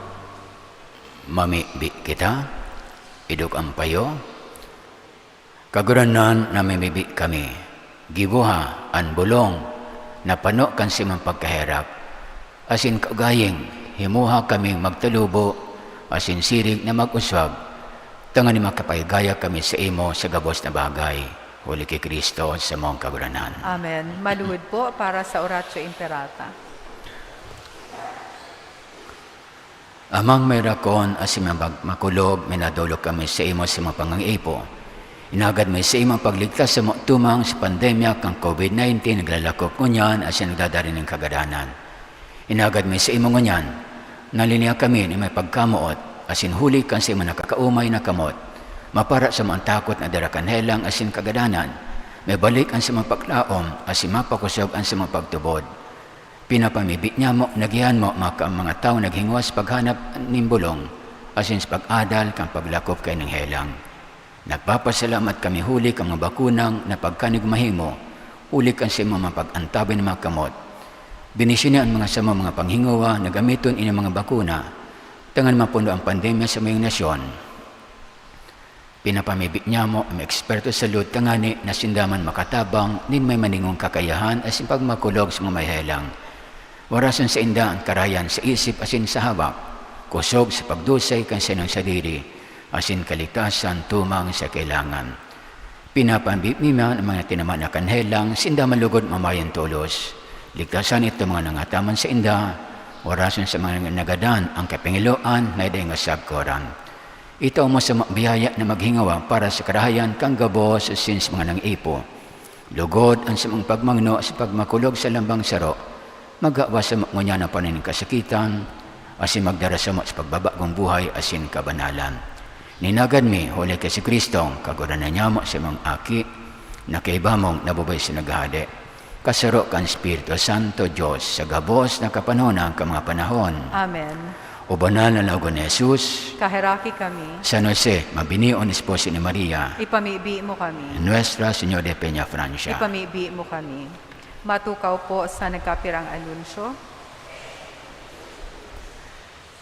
Mamibi kita, idog ang payo, kaguranan na mimibi kami, gibuha an bulong, napano kan simang pagkahirap, asin kagayeng, himuha kaming magtalubo, asin sirig na mag-uswag, tangan ni makapaygaya kami sa imo sa gabos na bagay, huli kay Kristo sa mong kaguranan. Amen. Maluhod po para sa Oratio Imperata. Amang may rakon asin makulog, minadulog kami sa imo sa mga pangangipo. Inagad may sa imong pagligtas sa tumang sa pandemya kang COVID-19, naglalakop ngunyan asin nagdadarin ng kagadanan. Inagad may sa imong ngunyan, nalinya kami ni may pagkamuot, asin huli kan sa imong nakakaumay na kamot, mapara sa mga takot na darakan helang asin kagadanan, may balik ang sa mga paglaom, asin mapakusog ang sa mga pagtubod. Pinapamibit niya mo, nagihan mo, mga tao naghingwas paghanap ng bulong, asin sa pag-adal kang paglakop kay ng helang. Nagpapasalamat kami huli kang mga bakunang na pagkanigmahimo, huli kang sa mga pag-antabi ng mga kamot. Binisyon ang mga sama mga panghingawa na gamiton ini mga bakuna, tangan mapuno ang pandemya sa mayong nasyon. Pinapamibit niya mo, ang eksperto sa lud tangani na sindaman makatabang, nin may maningong kakayahan asin pagmakulog sa mga may helang. Warasan sa inda ang karayan sa isip asin sa hawak, kusog sa pagdusay kan sinang sadiri, asin kaligtasan tumang sa kailangan. Pinapambipmiman ang mga tinaman na kanhelang, sinda malugod mamayan tulos. Ligtasan ito mga nangataman sa inda, Orason sa mga nagadan, ang kapangiloan na iday nga sabkoran. Ito mo sa biyaya na maghingawa para sa karahayan kang gabos sa sins mga nang ipo. Lugod ang sa mga pagmangno sa pagmakulog sa lambang saro, magawa sa mga na panin kasakitan, asin magdara sa pagbabagong buhay asin kabanalan. Ninagad mi, huli ka si Kristong, kaguran na niya mo sa mga aki, na kaibamong nabubay sa naghahali. Kasaro kan Espiritu Santo Diyos sa gabos na kapanunang ka mga panahon. Amen. O banal na laugon ni Jesus, Kahiraki kami, San Jose, mabinion esposo ni Maria, ipamibi mo kami. Nuestra Señora de Peñafrancia. Ipamibi mo kami. Matukaw po sa nagkapirang anunsyo.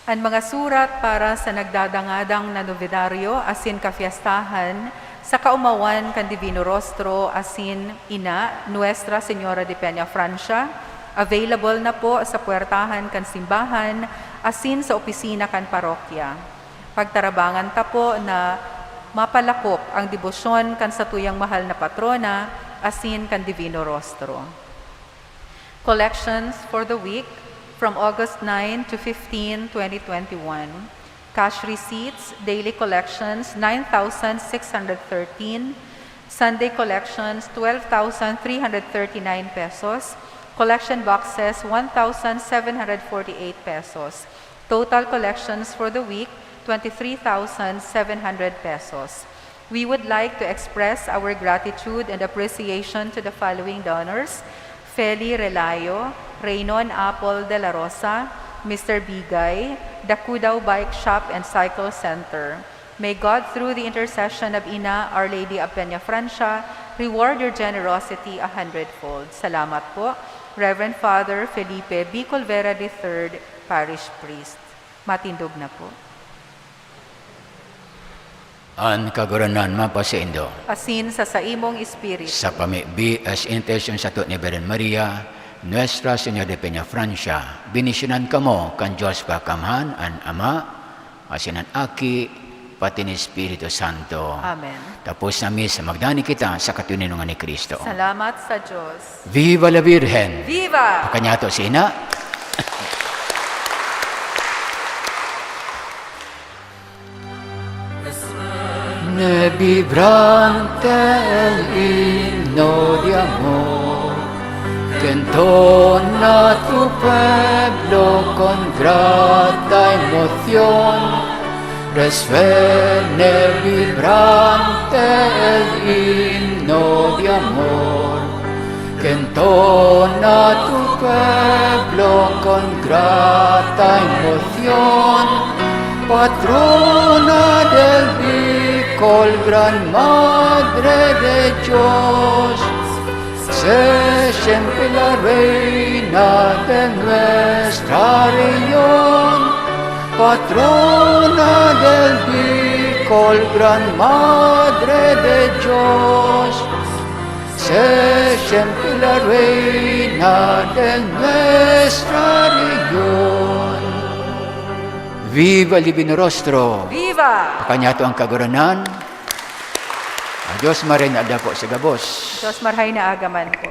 Ang mga surat para sa nagdadangadang na novedaryo asin kafiestahan sa kaumawan kan Divino Rostro asin ina Nuestra Señora de Peñafrancia, available na po sa puwertahan kan simbahan asin sa opisina kan parokya. Pagtarabangan ta po na mapalakop ang debosyon kan sa tuyang mahal na patrona asin kan Divino Rostro. Collections for the week from August 9 to 15, 2021. Cash receipts, daily collections, 9,613. Sunday collections, 12,339 pesos. Collection boxes, 1,748 pesos. Total collections for the week, 23,700 pesos. We would like to express our gratitude and appreciation to the following donors: Feli Relayo, Reynon Apple de la Rosa, Mr. Bigay, the Kudao Bike Shop and Cycle Center. May God, through the intercession of Ina, Our Lady of Peñafrancia, reward your generosity 100-fold. Salamat po. Reverend Father Felipe B. Colvera III, Parish Priest. Matindog na po. An kaguranan mapasindo. Asin sa imong espiritu. Sa pamibi as intention sa to ni Virgen Maria, Nuestra Señora de Peñafrancia, binisyonan kamo kan Diyos pakamhan, an Ama, asin an Aki, pati ni Espiritu Santo. Amen. Tapos na misa, magdani kita sa katuninungan ni Kristo. Salamat sa Diyos. Viva la Virgen! Viva! Pakanyato si Ina. Ne vibrante el himno de amor que entona tu pueblo con grata emoción. Resuene vibrante el himno de amor que entona tu pueblo con grata emoción. Patrona del Bicol, Gran Madre de Dios, sé siempre la reina de nuestra región. Patrona del Bicol, Gran Madre de Dios, sé siempre la reina de nuestra región. Viva el Divino Rostro! Viva! Pakanyato ang kaguranan. Diyos marin ada po sa gabos. Diyos marhay na agaman po.